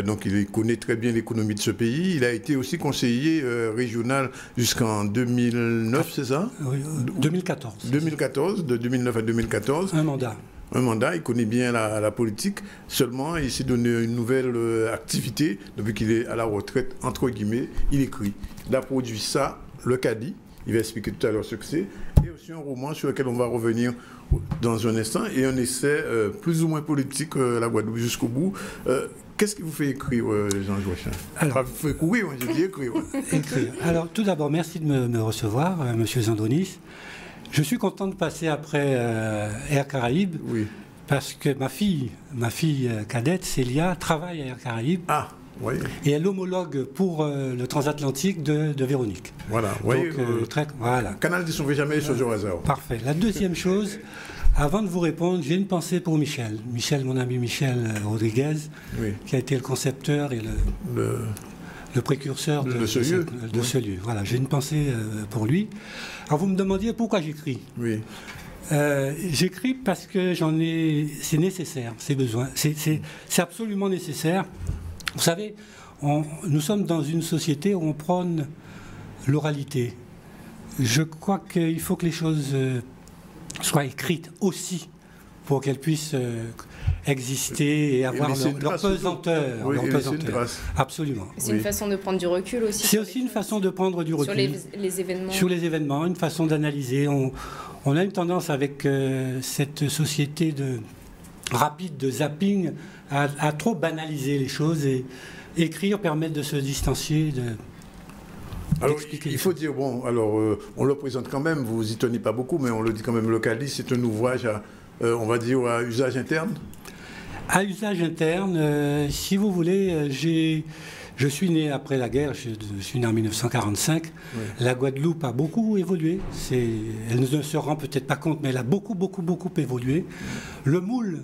Donc il connaît très bien l'économie de ce pays. Il a été aussi conseiller régional jusqu'en 2009, c'est ça? Oui, 2014. 2014, de 2009 à 2014. Un mandat. Un mandat, il connaît bien la politique. Seulement, il s'est donné une nouvelle activité depuis qu'il est à la retraite, entre guillemets. Il écrit. Il a produit ça, le Cadi. Il va expliquer tout à l'heure ce que c'est. Et aussi un roman sur lequel on va revenir dans un instant. Et un essai plus ou moins politique, la Guadeloupe jusqu'au bout. Qu'est-ce qui vous fait écrire, Jean Joachim? Alors, vous faites courir, j'ai dit écrire. Écrire. Alors, tout d'abord, merci de me recevoir, Monsieur Zandonis. Je suis content de passer après Air Caraïbes. Oui. Parce que ma fille cadette, Célia, travaille à Air Caraïbes. Ah. Oui. Et elle homologue pour le transatlantique de Véronique. Voilà, donc, voilà. Canal ne sauve jamais les choses au hasard. Parfait. La deuxième chose, avant de vous répondre, j'ai une pensée pour Michel. Michel, mon ami Michel Rodriguez, oui, qui a été le concepteur et le précurseur de ce lieu. Voilà, j'ai une pensée pour lui. Alors vous me demandiez pourquoi j'écris. Oui. J'écris parce que c'est nécessaire, c'est besoin, c'est absolument nécessaire. Vous savez, nous sommes dans une société où on prône l'oralité. Je crois qu'il faut que les choses soient écrites aussi pour qu'elles puissent exister et avoir leur pesanteur. Oui, absolument. C'est une façon de prendre du recul aussi. C'est aussi une façon de prendre du recul. Sur les événements. Sur les événements, une façon d'analyser. On a une tendance avec cette société rapide de zapping à trop banaliser les choses, et écrire permet de se distancier, alors, il faut dire, bon, alors, on le présente quand même, vous y tenez pas beaucoup, mais on le dit quand même, le Cadi, c'est un ouvrage, on va dire, à usage interne? À usage interne, si vous voulez, je suis né après la guerre, je suis né en 1945. Oui. La Guadeloupe a beaucoup évolué. Elle ne se rend peut-être pas compte, mais elle a beaucoup évolué. Le Moule,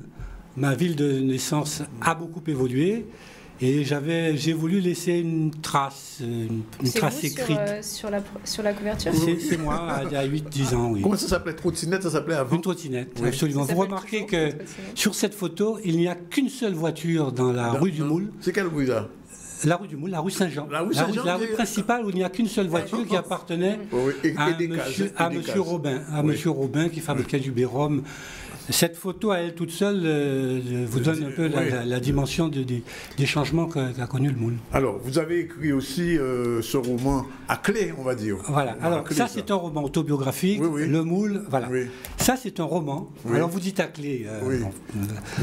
ma ville de naissance, a beaucoup évolué. Et j'ai voulu laisser une trace écrite. Sur la couverture? C'est moi, il y a 8-10 ans, oui. Comment ça s'appelait? Trottinette, ça s'appelait avant? Une trottinette, oui. Absolument. Vous remarquez que sur cette photo, il n'y a qu'une seule voiture dans la rue du Moule. C'est quelle rue là? La rue du Moule, la rue Saint-Jean. La rue principale où il n'y a qu'une seule voiture qui appartenait à Monsieur Robin qui fabriquait du Bérum. Cette photo à elle toute seule vous donne un peu la dimension des changements qu'a connu le Moule. Alors, vous avez écrit aussi ce roman à clé, on va dire. Voilà, alors ça c'est un roman autobiographique, Le Moule, voilà. Oui. Ça c'est un roman, alors vous dites à clé.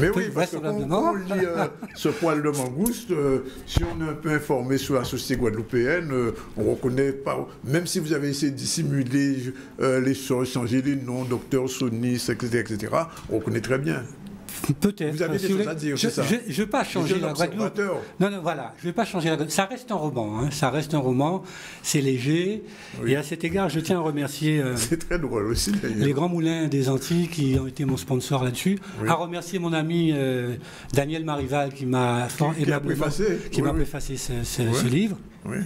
Mais oui, parce que quand on lit ce poil de mangouste, si on est un peu informé sur la société guadeloupéenne, on ne reconnaît pas, même si vous avez essayé de dissimuler les choses, changer les noms, docteur Sonis, etc., on reconnaît très bien. Peut-être. Vous avez des choses à dire, c'est ça. Je ne vais pas changer la Guadeloupe. Non, voilà, je ne vais pas changer la Guadeloupe. Ça reste un roman, hein, ça reste un roman, c'est léger. Oui. Et à cet égard, je tiens à remercier c'est très drôle aussi, les Grands Moulins des Antilles qui ont été mon sponsor là-dessus. Oui. À remercier mon ami Daniel Marival qui m'a préfacé ce livre. Oui.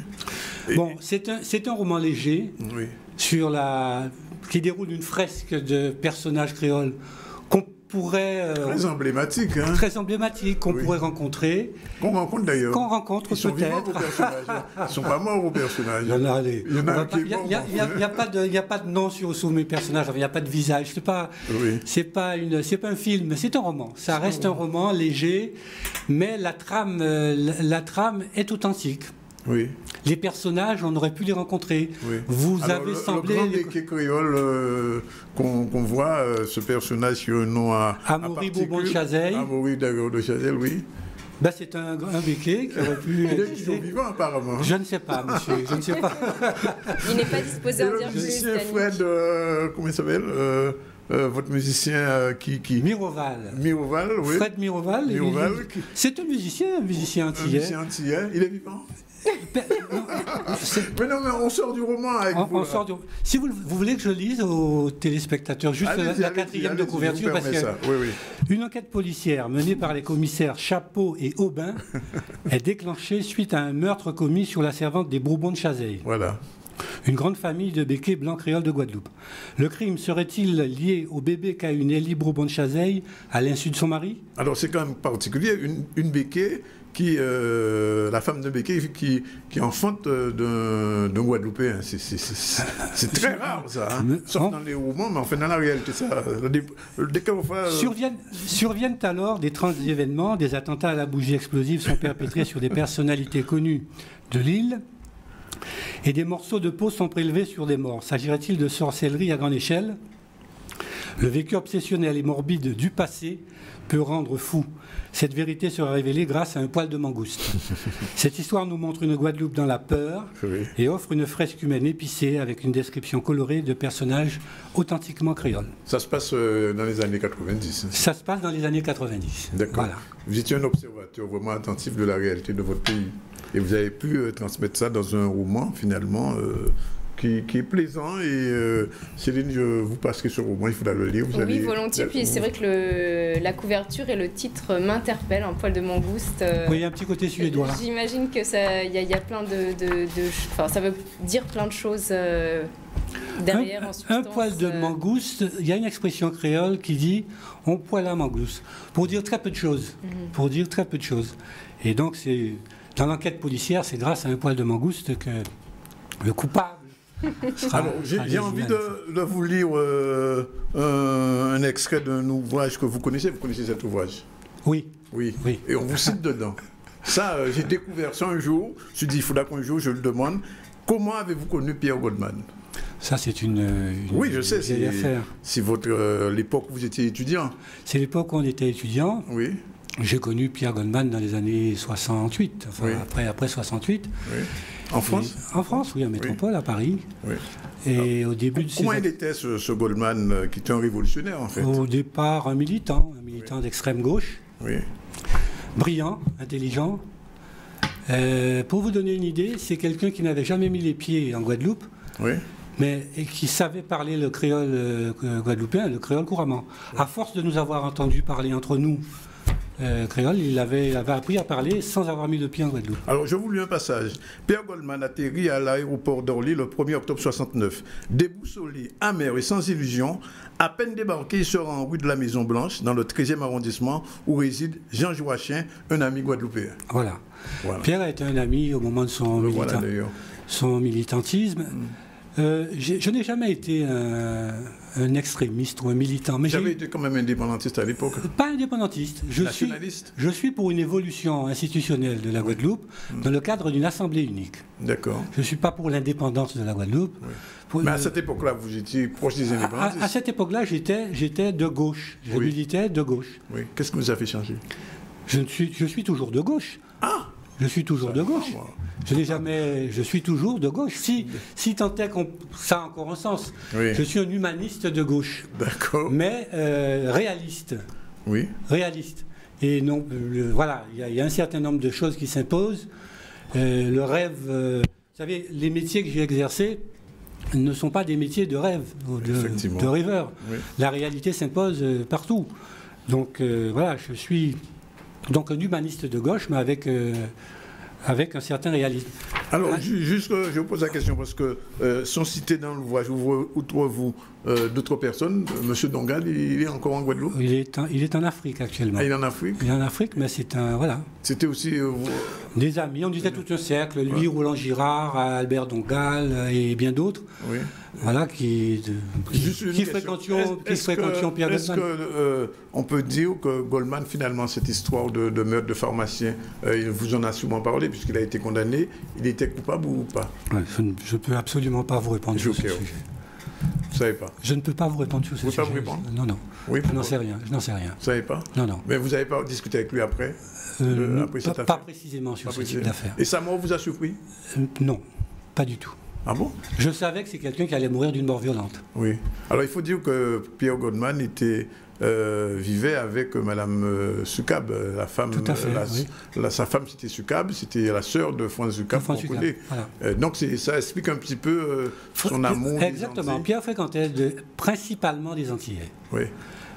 Bon, c'est un roman léger qui déroule une fresque de personnages créoles qu'on pourrait... très emblématique. Hein. Très emblématique, qu'on pourrait rencontrer. Qu'on rencontre d'ailleurs. Qu'on rencontre peut-être. Ils ne sont pas morts aux personnages. Il n'y a pas de nom sur mes personnages, il n'y a pas de visage. C'est pas un film, c'est un roman. Ça reste un roman léger, mais la trame est authentique. Oui. Les personnages, on aurait pu les rencontrer. Oui. Avez semblé... Le grand béquet créole qu'on voit, ce personnage sur un nom à Amaury Bourbon de Chazeil. Amaury de Chazeil, oui. Ben, c'est un béquet qui aurait pu... Il est toujours vivant, apparemment. Je ne sais pas, monsieur, je ne sais pas. Il n'est pas disposé à en dire plus. Le musicien Fred, comment il s'appelle votre musicien qui... Miroval. Miroval, oui. Fred Miroval. C'est un musicien antillais. Un musicien antillais, il est vivant. Mais non, mais on sort du roman avec vous. Si vous voulez que je lise aux téléspectateurs juste la quatrième de couverture, parce que une enquête policière menée par les commissaires Chapeau et Aubin est déclenchée suite à un meurtre commis sur la servante des Bourbons de Chazeil. Voilà. Une grande famille de béquets blancs créoles de Guadeloupe. Le crime serait-il lié au bébé qu'a eu Nelly Bourbon de Chazeil à l'insu de son mari? Alors c'est quand même particulier, une béquet la femme de béquet qui enfante d'un Guadeloupéen. C'est très rare ça. Hein. Sauf dans les romans, mais enfin dans la réalité, ça. Surviennent alors d'étranges événements. Des attentats à la bougie explosive sont perpétrés sur des personnalités connues de l'île. Et des morceaux de peau sont prélevés sur des morts. S'agirait-il de sorcellerie à grande échelle? Le vécu obsessionnel et morbide du passé peut rendre fou. Cette vérité sera révélée grâce à un poil de mangouste. Cette histoire nous montre une Guadeloupe dans la peur et offre une fresque humaine épicée avec une description colorée de personnages authentiquement créoles. Ça se passe dans les années 90. Ça se passe dans les années 90. D'accord. Voilà. Vous étiez un observateur vraiment attentif de la réalité de votre pays. Et vous avez pu transmettre ça dans un roman, finalement, qui est plaisant. Et Céline, je vous passerai ce roman, il faudra le lire. Oui, volontiers. Puis c'est vrai que la couverture et le titre m'interpellent, un poil de mangouste. Oui, il y a un petit côté suédois. J'imagine que il y a plein enfin, ça veut dire plein de choses derrière en substance. Un poil de mangouste, il y a une expression créole qui dit « on poil la mangouste » pour dire très peu de choses. Pour dire très peu de choses. Et donc, dans l'enquête policière, c'est grâce à un poil de mangouste que le coupable sera... Alors, j'ai envie de vous lire un extrait d'un ouvrage que vous connaissez. Vous connaissez cet ouvrage? Oui. Et on vous cite dedans. Ça, j'ai découvert ça un jour. Je me suis dit, il faudra qu'un jour je le demande. Comment avez-vous connu Pierre Goldman? Ça, c'est une oui, je sais, c'est l'époque où vous étiez étudiant. C'est l'époque où on était étudiant. Oui. J'ai connu Pierre Goldman dans les années 68, enfin après 68. Oui. En France? En France, oui, en métropole, à Paris. Oui. Et au début de Comment il était ce Goldman qui était un révolutionnaire, en fait? Au départ, un militant d'extrême gauche. Oui. Brillant, intelligent. Pour vous donner une idée, c'est quelqu'un qui n'avait jamais mis les pieds en Guadeloupe. Oui. Et qui savait parler le créole guadeloupéen, le créole couramment. Oui. À force de nous avoir entendu parler entre nous créole, il avait appris à parler sans avoir mis le pied en Guadeloupe. Alors, je vous lis un passage. Pierre Goldman atterrit à l'aéroport d'Orly le 1er octobre 69. Déboussolé, amer et sans illusion, à peine débarqué, il se rend en rue de la Maison Blanche, dans le 13e arrondissement, où réside Jean Joachim, un ami guadeloupéen. Voilà. Pierre a été un ami au moment de son militantisme. Je n'ai jamais été un extrémiste ou un militant. Mais j'avais été quand même indépendantiste à l'époque. Pas indépendantiste. Nationaliste. Je suis pour une évolution institutionnelle de la Guadeloupe dans le cadre d'une assemblée unique. D'accord. Je ne suis pas pour l'indépendance de la Guadeloupe. Oui. Mais à cette époque-là, vous étiez proche des indépendantistes. À cette époque-là, j'étais de gauche. Je militais de gauche. Oui. Qu'est-ce que vous a fait changer? Je suis toujours de gauche. Ah! Je suis toujours de gauche. Je suis toujours de gauche. Si tant est ça a encore un sens. Oui. Je suis un humaniste de gauche. D'accord. Mais réaliste. réaliste. Et non, voilà, il y a un certain nombre de choses qui s'imposent. Le rêve, vous savez, les métiers que j'ai exercés ne sont pas des métiers de rêve, de rêveur. Oui. La réalité s'impose partout. Donc voilà, je suis donc un humaniste de gauche, mais avec un certain réalisme. Alors, juste, je vous pose la question parce que sont cités dans l'ouvrage, outre vous, d'autres personnes. Monsieur Dongal, il est encore en Guadeloupe? Il est en Afrique actuellement. Ah, il est en Afrique? Il est en Afrique, mais c'est un... Voilà. C'était aussi... des amis, on disait tout un cercle, lui, Roland Girard, Albert Dongal et bien d'autres. Oui. Voilà, qui fréquentions Pierre Goldman. Est-ce qu'on peut dire que Goldman, finalement, cette histoire de meurtre de pharmacien, il vous en a souvent parlé, puisqu'il a été condamné, il était coupable ou pas? Je ne peux absolument pas vous répondre sur ce sujet. Vous ne savez pas? Je ne peux pas vous répondre sur ce sujet. Vous ne pouvez pas vous répondre? Non, non. Oui, je n'en sais rien. Je n'en sais rien. Vous ne savez pas? Non, non. Mais vous n'avez pas discuté avec lui après? Après cette affaire? Pas précisément sur ce type d'affaire. Et sa mort vous a surpris? Non, pas du tout. Ah bon? Je savais que c'est quelqu'un qui allait mourir d'une mort violente. Oui. Alors il faut dire que Pierre Goldman vivait avec Madame Sucab, la femme. Tout à fait, oui. Sa femme c'était Sucab, c'était la sœur de Franz Sucab. Voilà. Donc ça explique un petit peu son amour. Exactement. Pierre fréquentait principalement des Antillais. Oui.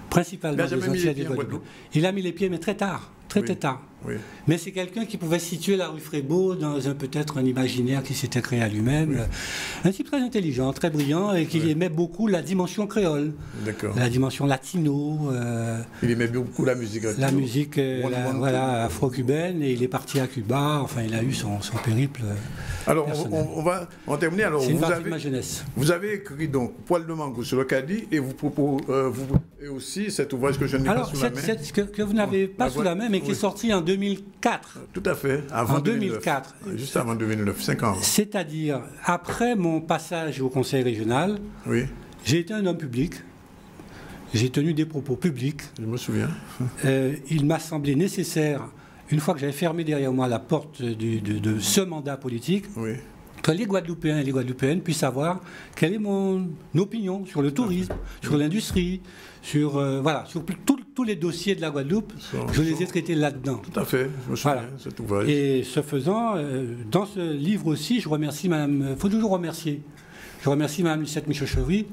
Principalement des Antillais de Guadeloupe. Il a mis les pieds, mais très tard. Très tard. Oui. Mais c'est quelqu'un qui pouvait situer la rue Frébeau dans peut-être un imaginaire qui s'était créé à lui-même. Oui. Un type très intelligent, très brillant et qui aimait beaucoup la dimension créole. La dimension latino. Il aimait beaucoup la musique. La musique afro-cubaine, et il est parti à Cuba. Enfin, il a eu son périple. Alors, on va en terminer. Alors, c'est une partie de ma jeunesse. Vous avez écrit donc Poil de mango sur le caddie et et aussi cet ouvrage que je n'ai pas sous la main. Que vous n'avez pas sous la main, mais qui est sorti en 2004. Tout à fait, en 2004. Juste avant 2009, 5 ans. C'est-à-dire, après mon passage au conseil régional, j'ai été un homme public. J'ai tenu des propos publics. Je me souviens. Il m'a semblé nécessaire, une fois que j'avais fermé derrière moi la porte de ce mandat politique, que les Guadeloupéens et les Guadeloupéennes puissent savoir quelle est mon opinion sur le tourisme, sur l'industrie, sur tous les dossiers de la Guadeloupe. Je les ai traités là-dedans. Tout à fait, je me souviens, cet ouvrage. Et ce faisant, dans ce livre aussi, je remercie Madame... Il faut toujours remercier. Je remercie Mme Lucette Michaud-Chevry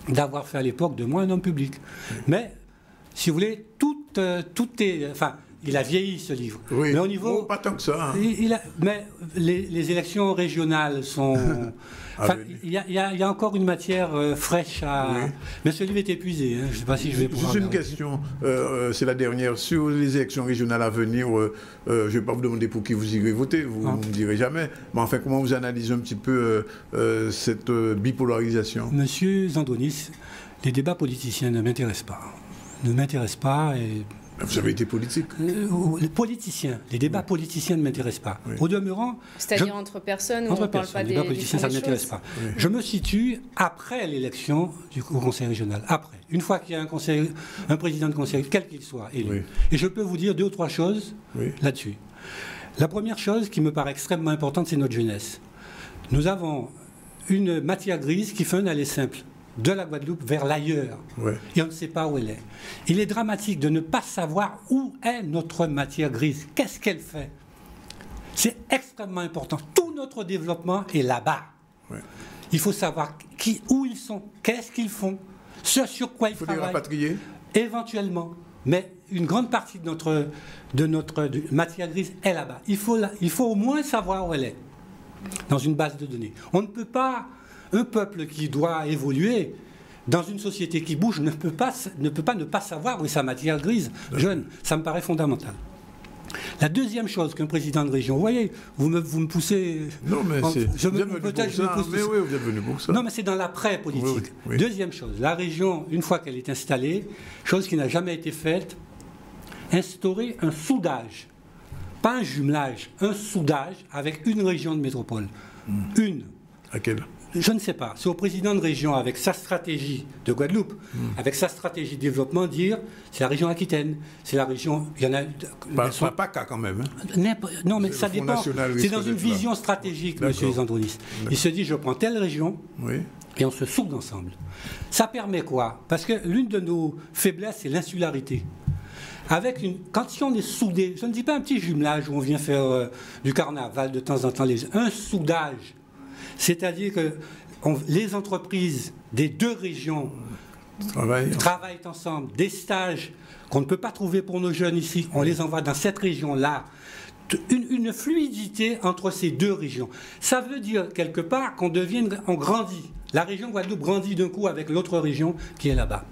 d'avoir fait à l'époque de moi un homme public. Mais, si vous voulez, tout est... Enfin, il a vieilli, ce livre. Oui, mais au niveau... pas tant que ça. Hein. Mais les élections régionales sont... Il y a encore une matière fraîche à... Mais ce livre est épuisé. Hein. Je ne sais pas si je vais pouvoir... Juste une question, c'est la dernière. Sur les élections régionales à venir, je ne vais pas vous demander pour qui vous irez voter, vous ne me direz jamais. Mais enfin, comment vous analysez un petit peu cette bipolarisation? Monsieur Zandronis, les débats politiciens ne m'intéressent pas. Ne m'intéressent pas et... Vous avez été politique. Les politiciens, les débats politiciens ne m'intéressent pas. Au demeurant... C'est-à-dire entre personnes, où on ne parle pas des débats politiciens, ça ne m'intéresse pas. Je me situe après l'élection au conseil régional. Après. Une fois qu'il y a un président de conseil, quel qu'il soit, élu. Et je peux vous dire 2 ou 3 choses là-dessus. La première chose qui me paraît extrêmement importante, c'est notre jeunesse. Nous avons une matière grise qui fait un aller simple de la Guadeloupe vers l'ailleurs. Et on ne sait pas où elle est. Il est dramatique de ne pas savoir où est notre matière grise. Qu'est-ce qu'elle fait? C'est extrêmement important. Tout notre développement est là-bas. Il faut savoir où ils sont, qu'est-ce qu'ils font, ce sur quoi ils travaillent. Il faut les rapatrier? Éventuellement. Mais une grande partie de notre matière grise est là-bas. Il faut au moins savoir où elle est, dans une base de données. On ne peut pas... Un peuple qui doit évoluer dans une société qui bouge ne peut pas ne pas savoir où est sa matière grise jeune. Ça me paraît fondamental. La deuxième chose qu'un président de région, vous voyez, vous me poussez... Non, mais vous êtes venu pour ça. Non, mais c'est dans l'après-politique. Deuxième chose, la région, une fois qu'elle est installée, chose qui n'a jamais été faite, instaurer un soudage, pas un jumelage, un soudage avec une région de métropole. Une. À quelle? Je ne sais pas. C'est au président de région, avec sa stratégie de Guadeloupe, avec sa stratégie de développement, dire c'est la région Aquitaine, c'est la région... Il y en a... Pas qu'à quand même. Hein. Non, mais ça dépend. C'est dans une vision stratégique, M. Zandronis. Il se dit, je prends telle région, et on se soude ensemble. Ça permet quoi? Parce que l'une de nos faiblesses, c'est l'insularité. Quand on est soudé, je ne dis pas un petit jumelage où on vient faire du carnaval de temps en temps, un soudage, c'est-à-dire que les entreprises des deux régions travaillent ensemble, des stages qu'on ne peut pas trouver pour nos jeunes ici, on les envoie dans cette région-là. Une fluidité entre ces deux régions. Ça veut dire quelque part qu'on grandit. La région Guadeloupe grandit d'un coup avec l'autre région qui est là-bas.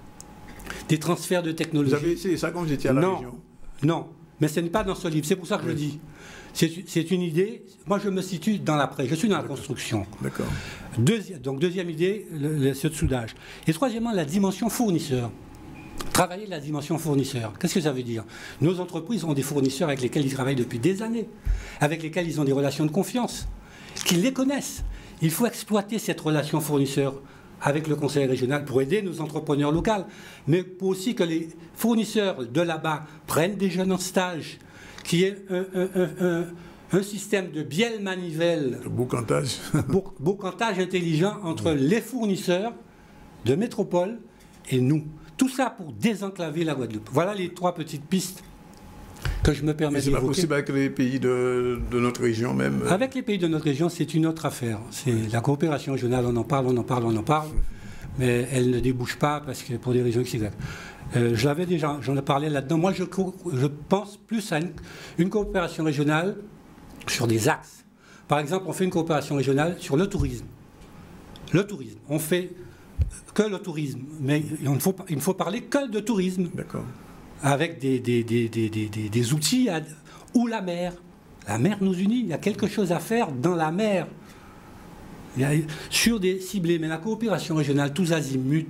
Des transferts de technologie. Vous avez essayé ça quand vous étiez à la région? Non, mais ce n'est pas dans ce livre. C'est pour ça que je dis. C'est une idée. Moi, je me situe dans l'après. Je suis dans la construction. D'accord. Donc, deuxième idée, ce soudage. Et troisièmement, la dimension fournisseur. Travailler la dimension fournisseur. Qu'est-ce que ça veut dire? Nos entreprises ont des fournisseurs avec lesquels ils travaillent depuis des années, avec lesquels ils ont des relations de confiance, qu'ils les connaissent. Il faut exploiter cette relation fournisseur avec le conseil régional pour aider nos entrepreneurs locaux, mais pour aussi que les fournisseurs de là-bas prennent des jeunes en stage, qu'il y ait un système de bielle manivelle, boucantage intelligent entre les fournisseurs de métropole et nous. Tout ça pour désenclaver la Guadeloupe. Voilà les trois petites pistes que je me permets d'évoquer. C'est pas possible avec les pays de notre région même? Avec les pays de notre région, c'est une autre affaire. C'est la coopération régionale, on en parle, mais elle ne débouche pas parce que pour des raisons XY. J'en ai parlé là-dedans. Moi, je pense plus à une coopération régionale sur des axes. Par exemple, on fait une coopération régionale sur le tourisme. Le tourisme. On fait que le tourisme, mais il ne faut parler que de tourisme. D'accord. Avec des outils, ou la mer. La mer nous unit, il y a quelque chose à faire dans la mer. Sur des ciblés, mais la coopération régionale, tous azimuts,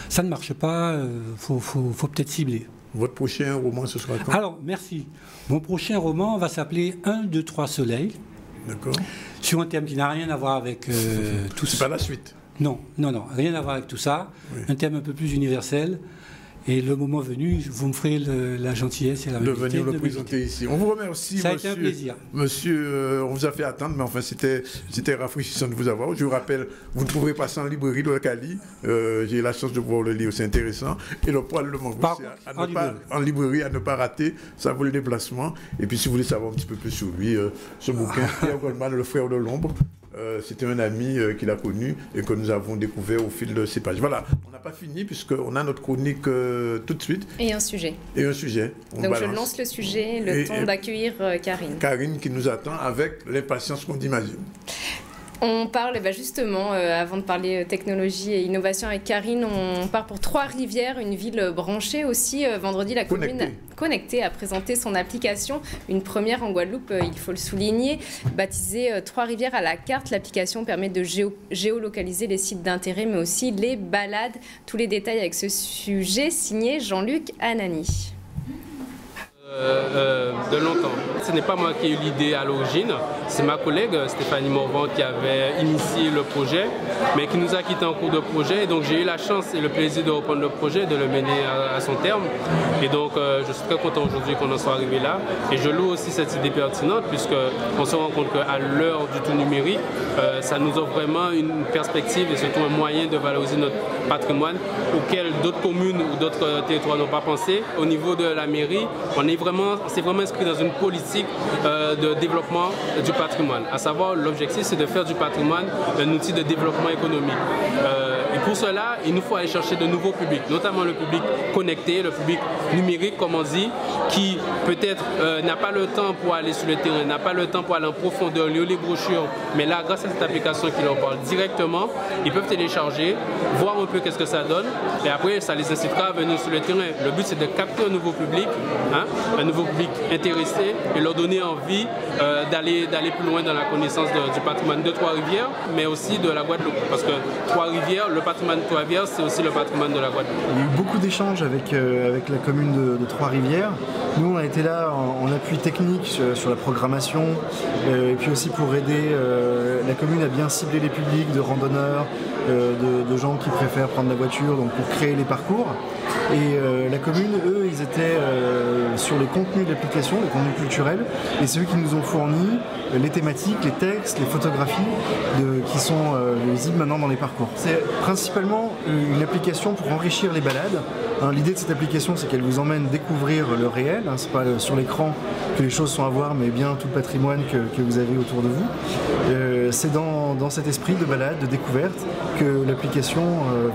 ça ne marche pas, faut peut-être cibler. Votre prochain roman, ce sera quand? Alors, merci. Mon prochain roman va s'appeler 1, 2, 3 soleils. D'accord. Sur un thème qui n'a rien à voir avec tout ça. C'est pas la suite? Non, rien à voir avec tout ça. Oui. Un thème un peu plus universel. Et le moment venu, vous me ferez la gentillesse et la de venir le présenter ici. On vous remercie, ça a été un plaisir. Monsieur, on vous a fait attendre, mais enfin, c'était rafraîchissant de vous avoir. Je vous rappelle, vous ne trouverez pas ça en librairie de Cali. J'ai eu la chance de pouvoir le lire, c'est intéressant. Et le poil de Mangou, en librairie, à ne pas rater, ça vaut le déplacement. Et puis, si vous voulez savoir un petit peu plus sur lui, ce bouquin, Pierre Goldman, Le frère de l'ombre. C'était un ami qu'il a connu et que nous avons découvert au fil de ces pages. Voilà, on n'a pas fini puisqu'on a notre chronique tout de suite. Et un sujet. Donc je lance le sujet, le temps d'accueillir Karine. Karine qui nous attend avec l'impatience qu'on imagine. On parle justement, avant de parler technologie et innovation avec Karine, on part pour Trois-Rivières, une ville branchée aussi. Vendredi, la commune connectée a présenté son application, une première en Guadeloupe, il faut le souligner. Baptisée Trois-Rivières à la carte, l'application permet de géolocaliser les sites d'intérêt, mais aussi les balades. Tous les détails avec ce sujet, signé Jean-Luc Anani. De longtemps. Ce n'est pas moi qui ai eu l'idée à l'origine, c'est ma collègue Stéphanie Morvan qui avait initié le projet, mais qui nous a quittés en cours de projet. Et donc j'ai eu la chance et le plaisir de reprendre le projet, de le mener à son terme. Et donc je suis très content aujourd'hui qu'on en soit arrivé là. Et je loue aussi cette idée pertinente, puisqu'on se rend compte qu'à l'heure du tout numérique, ça nous offre vraiment une perspective et surtout un moyen de valoriser notre patrimoine auquel d'autres communes ou d'autres territoires n'ont pas pensé. Au niveau de la mairie, c'est vraiment inscrit dans une politique de développement du patrimoine. À savoir, l'objectif, c'est de faire du patrimoine un outil de développement économique. Et pour cela, il nous faut aller chercher de nouveaux publics, notamment le public connecté, le public numérique, comme on dit, qui peut-être n'a pas le temps pour aller sur le terrain, n'a pas le temps pour aller en profondeur, lire les brochures. Mais là, grâce à cette application qui leur parle directement, ils peuvent télécharger, voir un peu qu'est-ce que ça donne. Et après, ça les incitera à venir sur le terrain. Le but, c'est de capter un nouveau public, un nouveau public intéressé et leur donner envie d'aller plus loin dans la connaissance du patrimoine de Trois-Rivières, mais aussi de la Guadeloupe. Parce que Trois-Rivières, le patrimoine de Trois-Rivières, c'est aussi le patrimoine de la Guadeloupe. Il y a eu beaucoup d'échanges avec la commune de Trois-Rivières. Nous, on a été là en appui technique sur la programmation et puis aussi pour aider la commune à bien cibler les publics de randonneurs, de gens qui préfèrent prendre la voiture, donc pour créer les parcours. Et la commune, eux, ils étaient sur les contenus de l'application, les contenus culturels, et c'est eux qui nous ont fourni les thématiques, les textes, les photographies qui sont visibles maintenant dans les parcours. C'est principalement une application pour enrichir les balades L'idée de cette application, c'est qu'elle vous emmène découvrir le réel. Ce n'est pas sur l'écran que les choses sont à voir, mais bien tout le patrimoine que vous avez autour de vous. C'est dans cet esprit de balade, de découverte, que l'application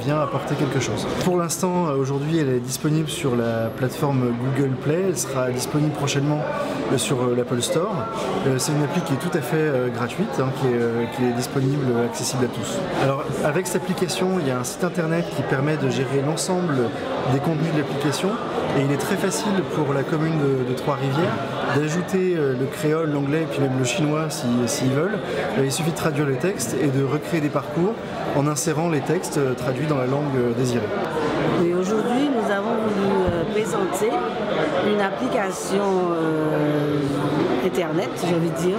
vient apporter quelque chose. Pour l'instant, aujourd'hui, elle est disponible sur la plateforme Google Play. Elle sera disponible prochainement sur l'Apple Store. C'est une appli qui est tout à fait gratuite, qui est disponible, accessible à tous. Alors, avec cette application, il y a un site internet qui permet de gérer l'ensemble des contenus de l'application. Et il est très facile pour la commune de Trois-Rivières d'ajouter le créole, l'anglais et puis même le chinois s'ils veulent. Il suffit de traduire les textes et de recréer des parcours en insérant les textes traduits dans la langue désirée. Et aujourd'hui, nous avons voulu présenter une application Internet, j'ai envie de dire,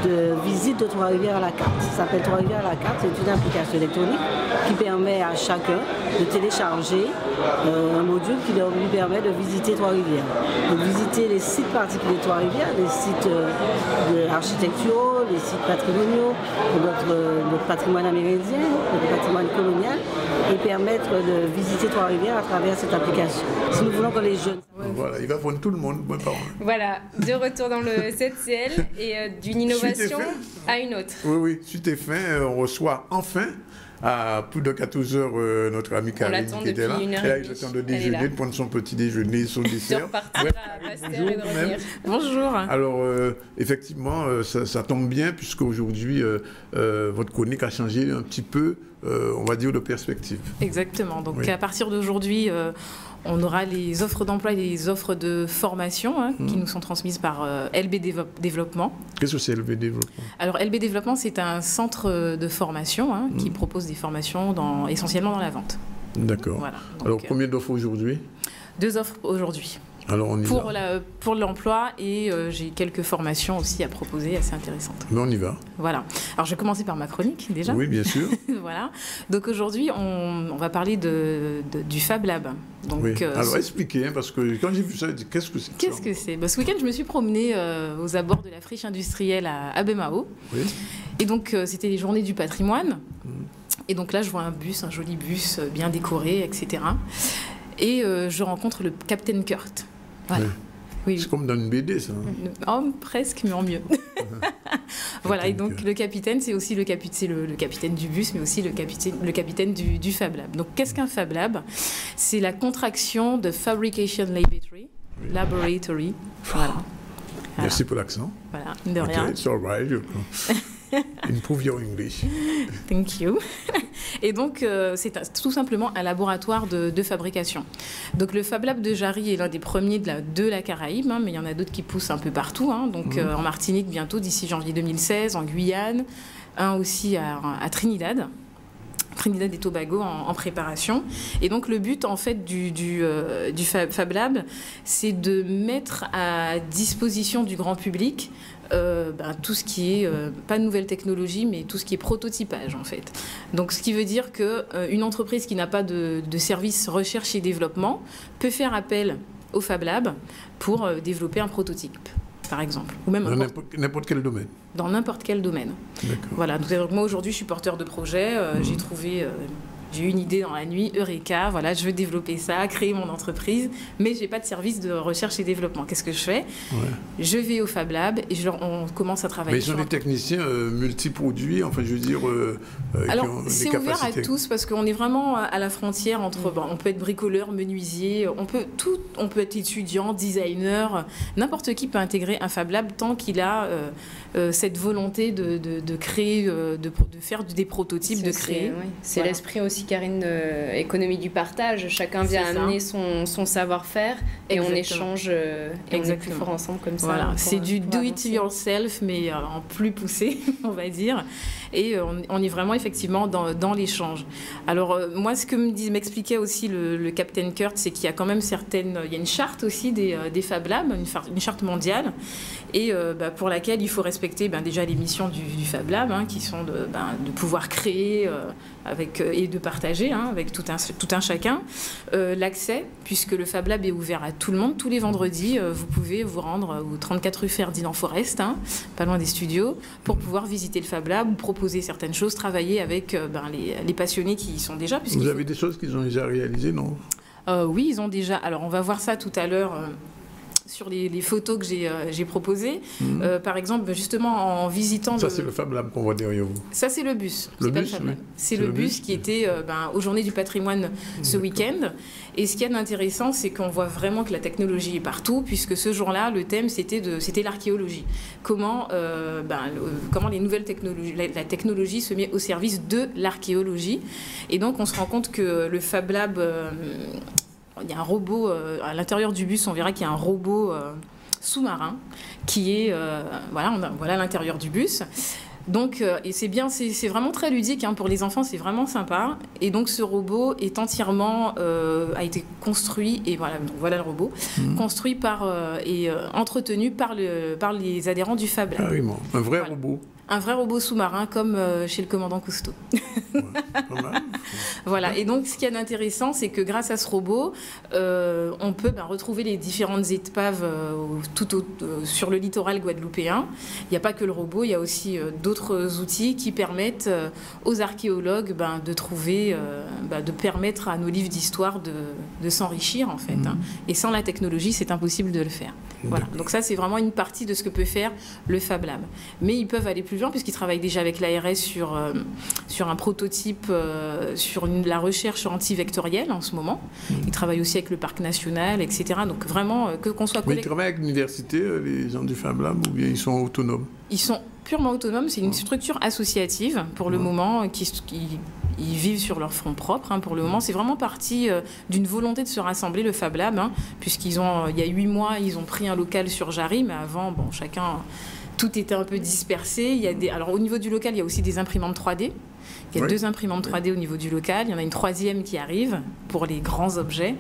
de visite de Trois-Rivières à la carte. Ça s'appelle Trois-Rivières à la carte, c'est une application électronique qui permet à chacun de télécharger un module qui lui permet de visiter Trois-Rivières. De visiter les sites particuliers de Trois-Rivières, les sites architecturaux, les sites patrimoniaux, notre patrimoine amérindien, notre patrimoine colonial, et permettre de visiter Trois-Rivières à travers cette application. Si nous voulons que les jeunes... Voilà, il va prendre tout le monde. Voilà, de retour dans le 7CL et d'une innovation à une autre. Oui, suite et fin, on reçoit enfin à plus de 14 heures notre amie Karine qui était là. Elle a eu le temps de déjeuner, de prendre son petit déjeuner, son dessert. De repartir à Basse-Terre et de revenir. Bonjour. Alors, effectivement, ça tombe bien puisque aujourd'hui, votre chronique a changé un petit peu, on va dire, de perspective. Exactement. Donc, à partir d'aujourd'hui, on aura les offres d'emploi et les offres de formation qui nous sont transmises par LB Développement. Qu'est-ce que c'est LB Développement? Alors LB Développement, c'est un centre de formation qui propose des formations essentiellement dans la vente. D'accord. Voilà. Alors combien d'offres aujourd'hui? 2 offres aujourd'hui. Alors on y va. Pour l'emploi et j'ai quelques formations aussi à proposer assez intéressantes. Mais on y va. Voilà. Alors je vais commencer par ma chronique déjà. Oui, bien sûr. Voilà. Donc aujourd'hui, on va parler du Fab Lab. Donc, oui. Alors expliquez, parce que quand j'ai vu ça, j'ai dit qu'est-ce que c'est? Qu'est-ce que c'est? Ce week-end, je me suis promenée aux abords de la friche industrielle à Bemao. Oui. Et donc c'était les journées du patrimoine. Et donc là, je vois un joli bus bien décoré, etc. Et je rencontre le Captain Kurt. Voilà. Oui. C'est comme dans une BD, ça. Oh, presque, mais en mieux. Voilà, et donc le capitaine, c'est aussi le capitaine du bus, mais aussi le capitaine du Fab Lab. Donc qu'est-ce qu'un Fab Lab? C'est la contraction de Fabrication Laboratory. Voilà. Merci pour l'accent. Voilà, de rien. It's all right. Improve your English. Thank you. Et donc, c'est tout simplement un laboratoire de fabrication. Donc, le Fab Lab de Jarry est l'un des premiers de la Caraïbe, mais il y en a d'autres qui poussent un peu partout. Donc, en Martinique, bientôt, d'ici janvier 2016, en Guyane, un aussi à Trinidad et Tobago en préparation. Et donc le but en fait du Fab Lab, c'est de mettre à disposition du grand public tout ce qui est, pas de nouvelles technologies, mais tout ce qui est prototypage en fait. Donc ce qui veut dire qu'une entreprise qui n'a pas de service recherche et développement peut faire appel au Fab Lab pour développer un prototype, par exemple. Ou même dans n'importe quel domaine. Dans n'importe quel domaine. Voilà. Donc moi aujourd'hui je suis porteur de projet, j'ai eu une idée dans la nuit, Eureka, voilà, je veux développer ça, créer mon entreprise, mais je n'ai pas de service de recherche et développement. Qu'est-ce que je fais? Je vais au Fab Lab et on commence à travailler. Mais ils sont des techniciens multiproduits, enfin je veux dire... Alors c'est ouvert à tous parce qu'on est vraiment à la frontière entre... on peut être bricoleur, menuisier, on peut être étudiant, designer, n'importe qui peut intégrer un Fab Lab tant qu'il a cette volonté de créer, de faire des prototypes, de créer. C'est l'esprit aussi, Karine, économie du partage. Chacun vient amener son savoir-faire et on échange et on est plus fort ensemble comme ça. Voilà, c'est du do-it-yourself, mais en plus poussé, on va dire. Et on est vraiment effectivement dans l'échange. Alors moi, ce que m'expliquait aussi le Captain Kurt, c'est qu'il y a quand même il y a une charte aussi des Fab Labs, une charte mondiale, et pour laquelle il faut respecter déjà les missions du Fab Lab, qui sont de pouvoir créer et de partager avec tout un chacun l'accès, puisque le Fab Lab est ouvert à tout le monde. Tous les vendredis, vous pouvez vous rendre au 34 rue Ferdinand Forest, pas loin des studios, pour pouvoir visiter le Fab Lab ou proposer certaines choses, travailler avec les passionnés qui y sont déjà. Vous avez des choses qu'ils ont déjà réalisées, non? Oui, ils ont déjà. Alors, on va voir ça tout à l'heure. Sur les photos que j'ai proposées. Par exemple, justement, en visitant... Ça, c'est le Fab Lab qu'on voit derrière vous. Ça, c'est le bus. Le bus, oui. C'est le bus qui était aux Journées du patrimoine ce week-end. Et ce qu'il y a d'intéressant, c'est qu'on voit vraiment que la technologie est partout, puisque ce jour-là, le thème, c'était l'archéologie. Comment les nouvelles technologies, la technologie se met au service de l'archéologie. Et donc, on se rend compte que le Fab Lab... il y a un robot, à l'intérieur du bus, on verra qu'il y a un robot sous-marin qui est... voilà l'intérieur du bus. Donc, et c'est bien, c'est vraiment très ludique pour les enfants, c'est vraiment sympa. Et donc, ce robot est entièrement... a été construit, et voilà le robot, construit et entretenu par les adhérents du Fab Lab. Carrément, un vrai robot. Un vrai robot sous-marin comme chez le commandant Cousteau. Ouais, pas mal. Voilà, et donc ce qu'il y a d'intéressant, c'est que grâce à ce robot, on peut retrouver les différentes épaves sur le littoral guadeloupéen. Il n'y a pas que le robot, il y a aussi d'autres outils qui permettent aux archéologues de trouver, de permettre à nos livres d'histoire de s'enrichir en fait. Et sans la technologie, c'est impossible de le faire. Voilà. Donc ça, c'est vraiment une partie de ce que peut faire le Fab Lab. Mais ils peuvent aller plus loin puisqu'ils travaillent déjà avec l'ARS sur un prototype, sur la recherche antivectorielle en ce moment. Ils travaillent aussi avec le Parc national, etc. Donc vraiment, qu'on soit... Mais ils travaillent avec l'université, les gens du Fab Lab, ou bien ils sont autonomes? Ils sont purement autonomes. C'est une structure associative pour le moment ils vivent sur leur front propre. Pour le moment, c'est vraiment parti d'une volonté de se rassembler, le Fab Lab, puisqu'il y a 8 mois, ils ont pris un local sur Jarry, mais avant, chacun... Tout était un peu dispersé. Alors, au niveau du local, il y a aussi des imprimantes 3D. Il y a 2 imprimantes 3D au niveau du local. Il y en a une 3e qui arrive pour les grands objets.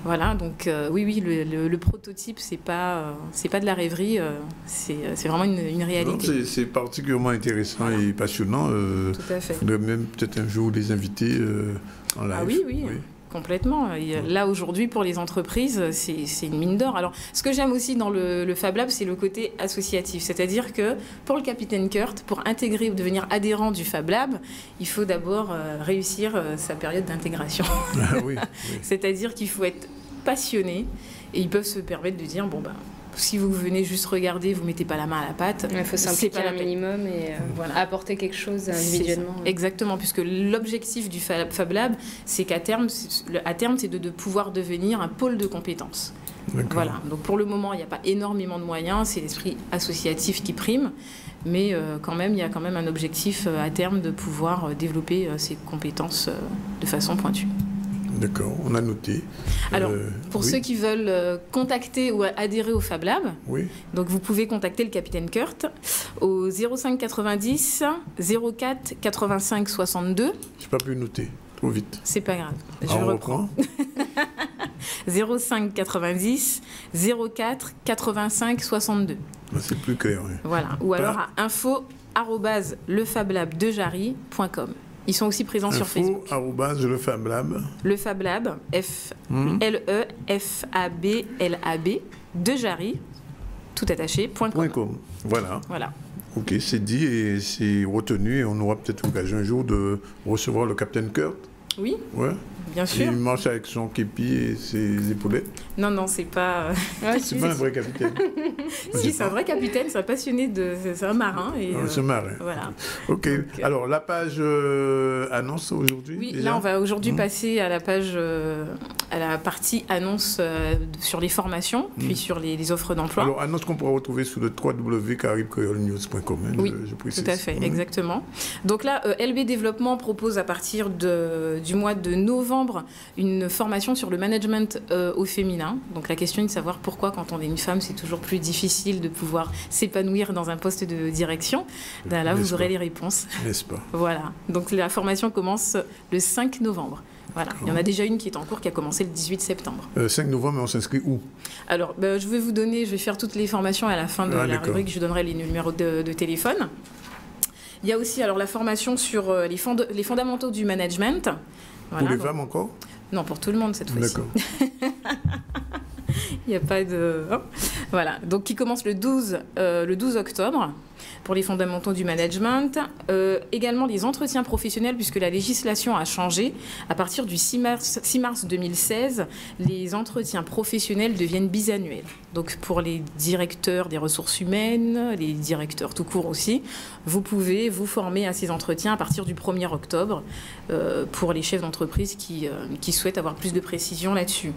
Voilà, donc oui, le prototype, c'est pas de la rêverie, c'est vraiment une réalité. C'est particulièrement intéressant et passionnant. Tout à fait. Il faudrait même peut-être un jour les inviter en live. Ah oui. Complètement. Là, aujourd'hui, pour les entreprises, c'est une mine d'or. Alors, ce que j'aime aussi dans le Fab Lab, c'est le côté associatif. C'est-à-dire que pour le capitaine Kurt, pour intégrer ou devenir adhérent du Fab Lab, il faut d'abord réussir sa période d'intégration. Ah, oui. C'est-à-dire qu'il faut être passionné et ils peuvent se permettre de dire, si vous venez juste regarder, vous ne mettez pas la main à la pâte. Il faut s'impliquer un minimum et apporter quelque chose individuellement. Exactement, puisque l'objectif du Fab Lab, c'est qu'à terme, c'est de pouvoir devenir un pôle de compétences. Voilà. Donc pour le moment, il n'y a pas énormément de moyens, c'est l'esprit associatif qui prime. Mais quand même, il y a quand même un objectif à terme de pouvoir développer ces compétences de façon pointue. D'accord, on a noté. Alors, pour ceux qui veulent contacter ou adhérer au Fab Lab, donc vous pouvez contacter le capitaine Kurt au 05 90 04 85 62. Je n'ai pas pu noter, trop vite. C'est pas grave, je reprends. 05 90 04 85 62. C'est plus clair. Oui. Voilà, ou alors à info@lefablabdejarry.com. Ils sont aussi présents sur Facebook. Le Fab Lab. Le Fab Lab, LEFABLAB, de Jarry, tout attaché, .com. Voilà. Ok, c'est dit et c'est retenu et on aura peut-être l'occasion un jour de recevoir le Capitaine Kurt. Oui. Ouais. Bien sûr. Il marche avec son képi et ses épaulettes. Non, c'est pas... c'est pas un vrai capitaine. Si, c'est un vrai capitaine, c'est un passionné c'est un marin. C'est un marin. Voilà. Ok. Alors, la page annonce aujourd'hui. Oui, là, on va aujourd'hui passer à la page, à la partie annonce sur les formations, puis sur les offres d'emploi. Alors, annonce qu'on pourra retrouver sur le www.caribcreolenews.com. Oui, tout à fait, exactement. Donc là, LB Développement propose à partir du mois de novembre une formation sur le management au féminin. Donc la question est de savoir pourquoi quand on est une femme, c'est toujours plus difficile de pouvoir s'épanouir dans un poste de direction. Là, vous aurez les réponses. N'est-ce pas? Voilà. Donc la formation commence le 5 novembre. Voilà. Il y en a déjà une qui est en cours, qui a commencé le 18 septembre. 5 novembre, on s'inscrit où? Alors, je vais faire toutes les formations à la fin de la rubrique. Je donnerai les numéros de téléphone. Il y a aussi la formation sur les fondamentaux du management. Voilà, pour les femmes encore? Non, pour tout le monde cette fois-ci. D'accord. Il n'y a pas de... Voilà, donc qui commence le 12 octobre. pour les fondamentaux du management. Également les entretiens professionnels, puisque la législation a changé. À partir du 6 mars 2016, les entretiens professionnels deviennent bisannuels. Donc pour les directeurs des ressources humaines, les directeurs tout court aussi, vous pouvez vous former à ces entretiens à partir du 1er octobre pour les chefs d'entreprise qui souhaitent avoir plus de précision là-dessus.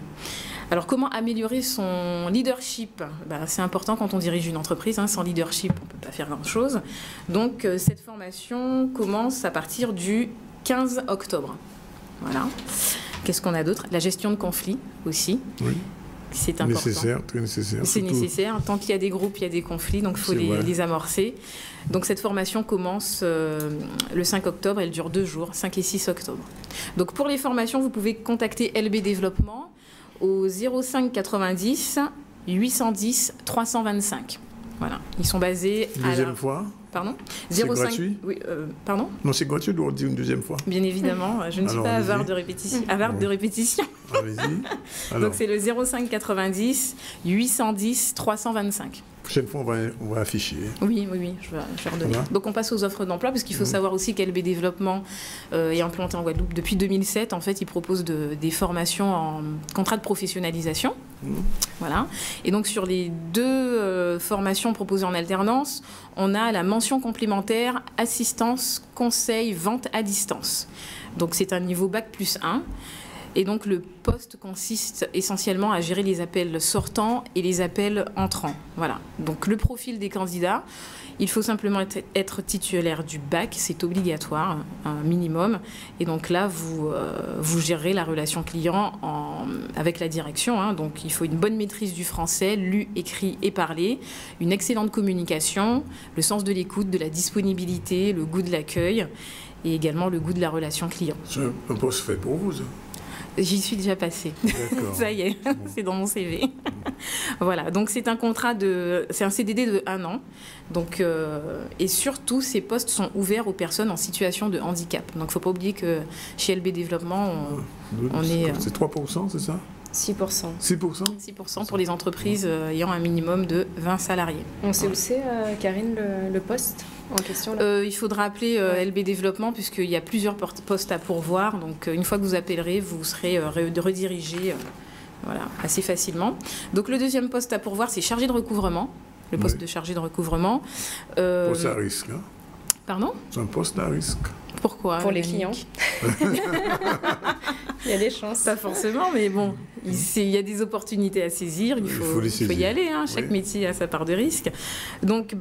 Alors, comment améliorer son leadership? C'est important quand on dirige une entreprise. Sans leadership, on ne peut pas faire grand-chose. Donc, cette formation commence à partir du 15 octobre. Voilà. Qu'est-ce qu'on a d'autre? La gestion de conflits aussi. Oui. C'est important. Nécessaire, très nécessaire. C'est nécessaire. Tant qu'il y a des groupes, il y a des conflits, donc il faut les amorcer. Donc cette formation commence le 5 octobre, elle dure 2 jours, 5 et 6 octobre. Donc pour les formations, vous pouvez contacter LB Développement au 05 90 810 325. Voilà, ils sont basés à deuxième fois. Pardon. C'est gratuit. Oui, pardon. Non, c'est gratuit de dire une deuxième fois. Bien évidemment, je ne suis pas avare de répétition. Avare de répétition. Allez-y. Donc c'est le 05 90 810 325. Prochaine fois, on va afficher. Oui, je vais redonner. Voilà. Donc on passe aux offres d'emploi, parce qu'il faut savoir aussi qu'LB Développement est implanté en Guadeloupe depuis 2007. En fait, il propose des formations en contrat de professionnalisation. Voilà. Et donc sur les 2 formations proposées en alternance, on a la mention complémentaire assistance, conseil, vente à distance. Donc c'est un niveau Bac + 1. Et donc le poste consiste essentiellement à gérer les appels sortants et les appels entrants. Voilà. Donc le profil des candidats, il faut simplement être titulaire du bac, c'est obligatoire, un minimum. Et donc là, vous gérez la relation client avec la direction. Donc il faut une bonne maîtrise du français, lu, écrit et parlé, une excellente communication, le sens de l'écoute, de la disponibilité, le goût de l'accueil et également le goût de la relation client. C'est un poste fait pour vous, ça? J'y suis déjà passée. Ça y est, c'est dans mon CV. Voilà, donc c'est un contrat c'est un CDD de 1 an. Donc, et surtout, ces postes sont ouverts aux personnes en situation de handicap. Donc, il ne faut pas oublier que chez LB Développement, on est... C'est 3%, c'est ça? 6%. 6% pour les entreprises ayant un minimum de 20 salariés. On sait où c'est, Karine, le poste en question là il faudra appeler LB Développement, puisqu'il y a plusieurs postes à pourvoir. Donc, une fois que vous appellerez, vous serez redirigé assez facilement. Donc, le deuxième poste à pourvoir, c'est chargé de recouvrement. Le poste de chargé de recouvrement. Poste à risque. Pardon? C'est un poste à risque. Pourquoi? Pour les clients. Il y a des chances. Pas forcément, mais bon, il y a des opportunités à saisir, il faut y aller. Chaque métier a sa part de risque. Donc,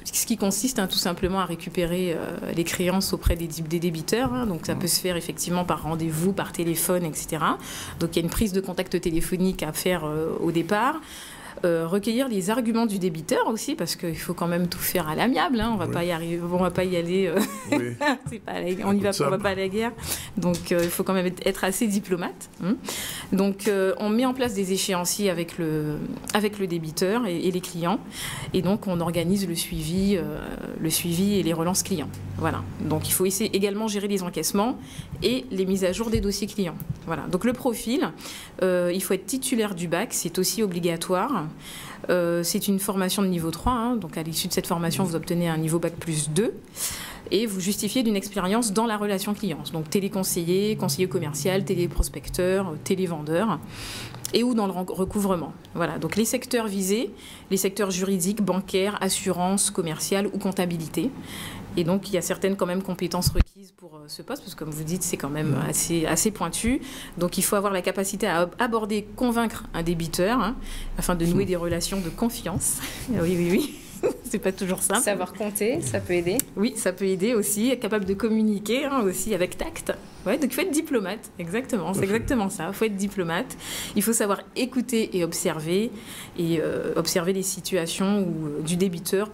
ce qui consiste tout simplement à récupérer les créances auprès des débiteurs. Donc, ça peut se faire effectivement par rendez-vous, par téléphone, etc. Donc, il y a une prise de contact téléphonique à faire au départ. Recueillir les arguments du débiteur aussi, parce qu'il faut quand même tout faire à l'amiable. On va pas y arriver, on va pas y aller. On y va, on va pas à la guerre. Donc il faut quand même être assez diplomate. Donc on met en place des échéanciers avec le débiteur et les clients, et donc on organise le suivi et les relances clients. Voilà. Donc il faut essayer également gérer les encaissements et les mises à jour des dossiers clients. Voilà. Donc le profil, il faut être titulaire du bac, c'est aussi obligatoire. C'est une formation de niveau 3, donc à l'issue de cette formation, vous obtenez un niveau Bac + 2 et vous justifiez d'une expérience dans la relation client, donc téléconseiller, conseiller commercial, téléprospecteur, télévendeur et ou dans le recouvrement. Voilà, donc les secteurs visés, les secteurs juridiques, bancaires, assurance, commercial ou comptabilité. Et donc, il y a certaines quand même compétences requises pour ce poste, parce que comme vous dites, c'est quand même assez pointu. Donc, il faut avoir la capacité à aborder, convaincre un débiteur, afin de nouer des relations de confiance. Oui. C'est pas toujours simple. Savoir compter, ça peut aider. Oui, ça peut aider aussi. Être capable de communiquer aussi avec tact. Ouais, donc il faut être diplomate, exactement. C'est exactement ça. Il faut être diplomate. Il faut savoir écouter et observer les situations du débiteur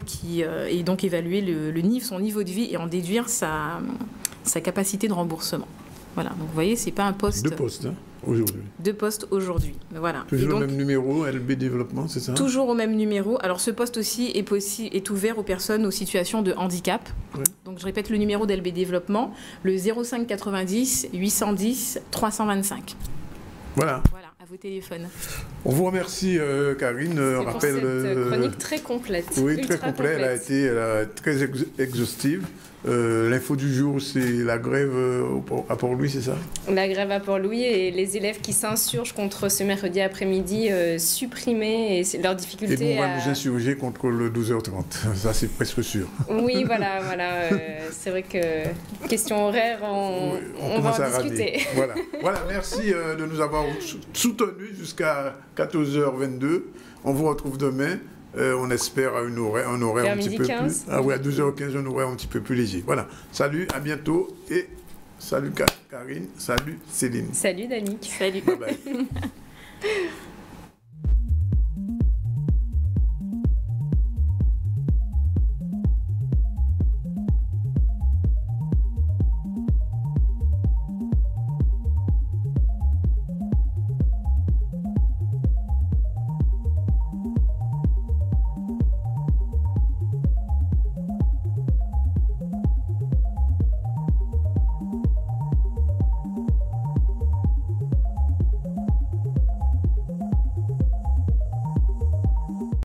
et donc évaluer son niveau de vie et en déduire sa capacité de remboursement. Voilà. Donc vous voyez, c'est pas un poste. 2 postes aujourd'hui. 2 postes aujourd'hui. Voilà. Toujours au même numéro, LB Développement, c'est ça? Toujours au même numéro. Alors ce poste aussi est ouvert aux personnes aux situations de handicap. Oui. Donc je répète le numéro d'LB Développement, le 05 90 810 325. Voilà. vos téléphones. On vous remercie, Karine. On rappelle cette chronique très complète. Oui, très complète. Elle a été très exhaustive. L'info du jour, c'est la grève à Port-Louis, c'est ça? La grève à Port-Louis et les élèves qui s'insurgent contre ce mercredi après-midi supprimé et leur difficulté. Et on va nous insurger contre le 12h30. Ça, c'est presque sûr. Oui, voilà. C'est vrai que question horaire, on va en discuter. Voilà, merci de nous avoir soutenus jusqu'à 14h22. On vous retrouve demain. On espère un horaire un petit peu 15. Plus. Ah oui, à 12h15, un horaire un petit peu plus léger. Voilà. Salut, à bientôt. Et salut Karine, salut Céline. Salut Danick. Salut. Bye bye.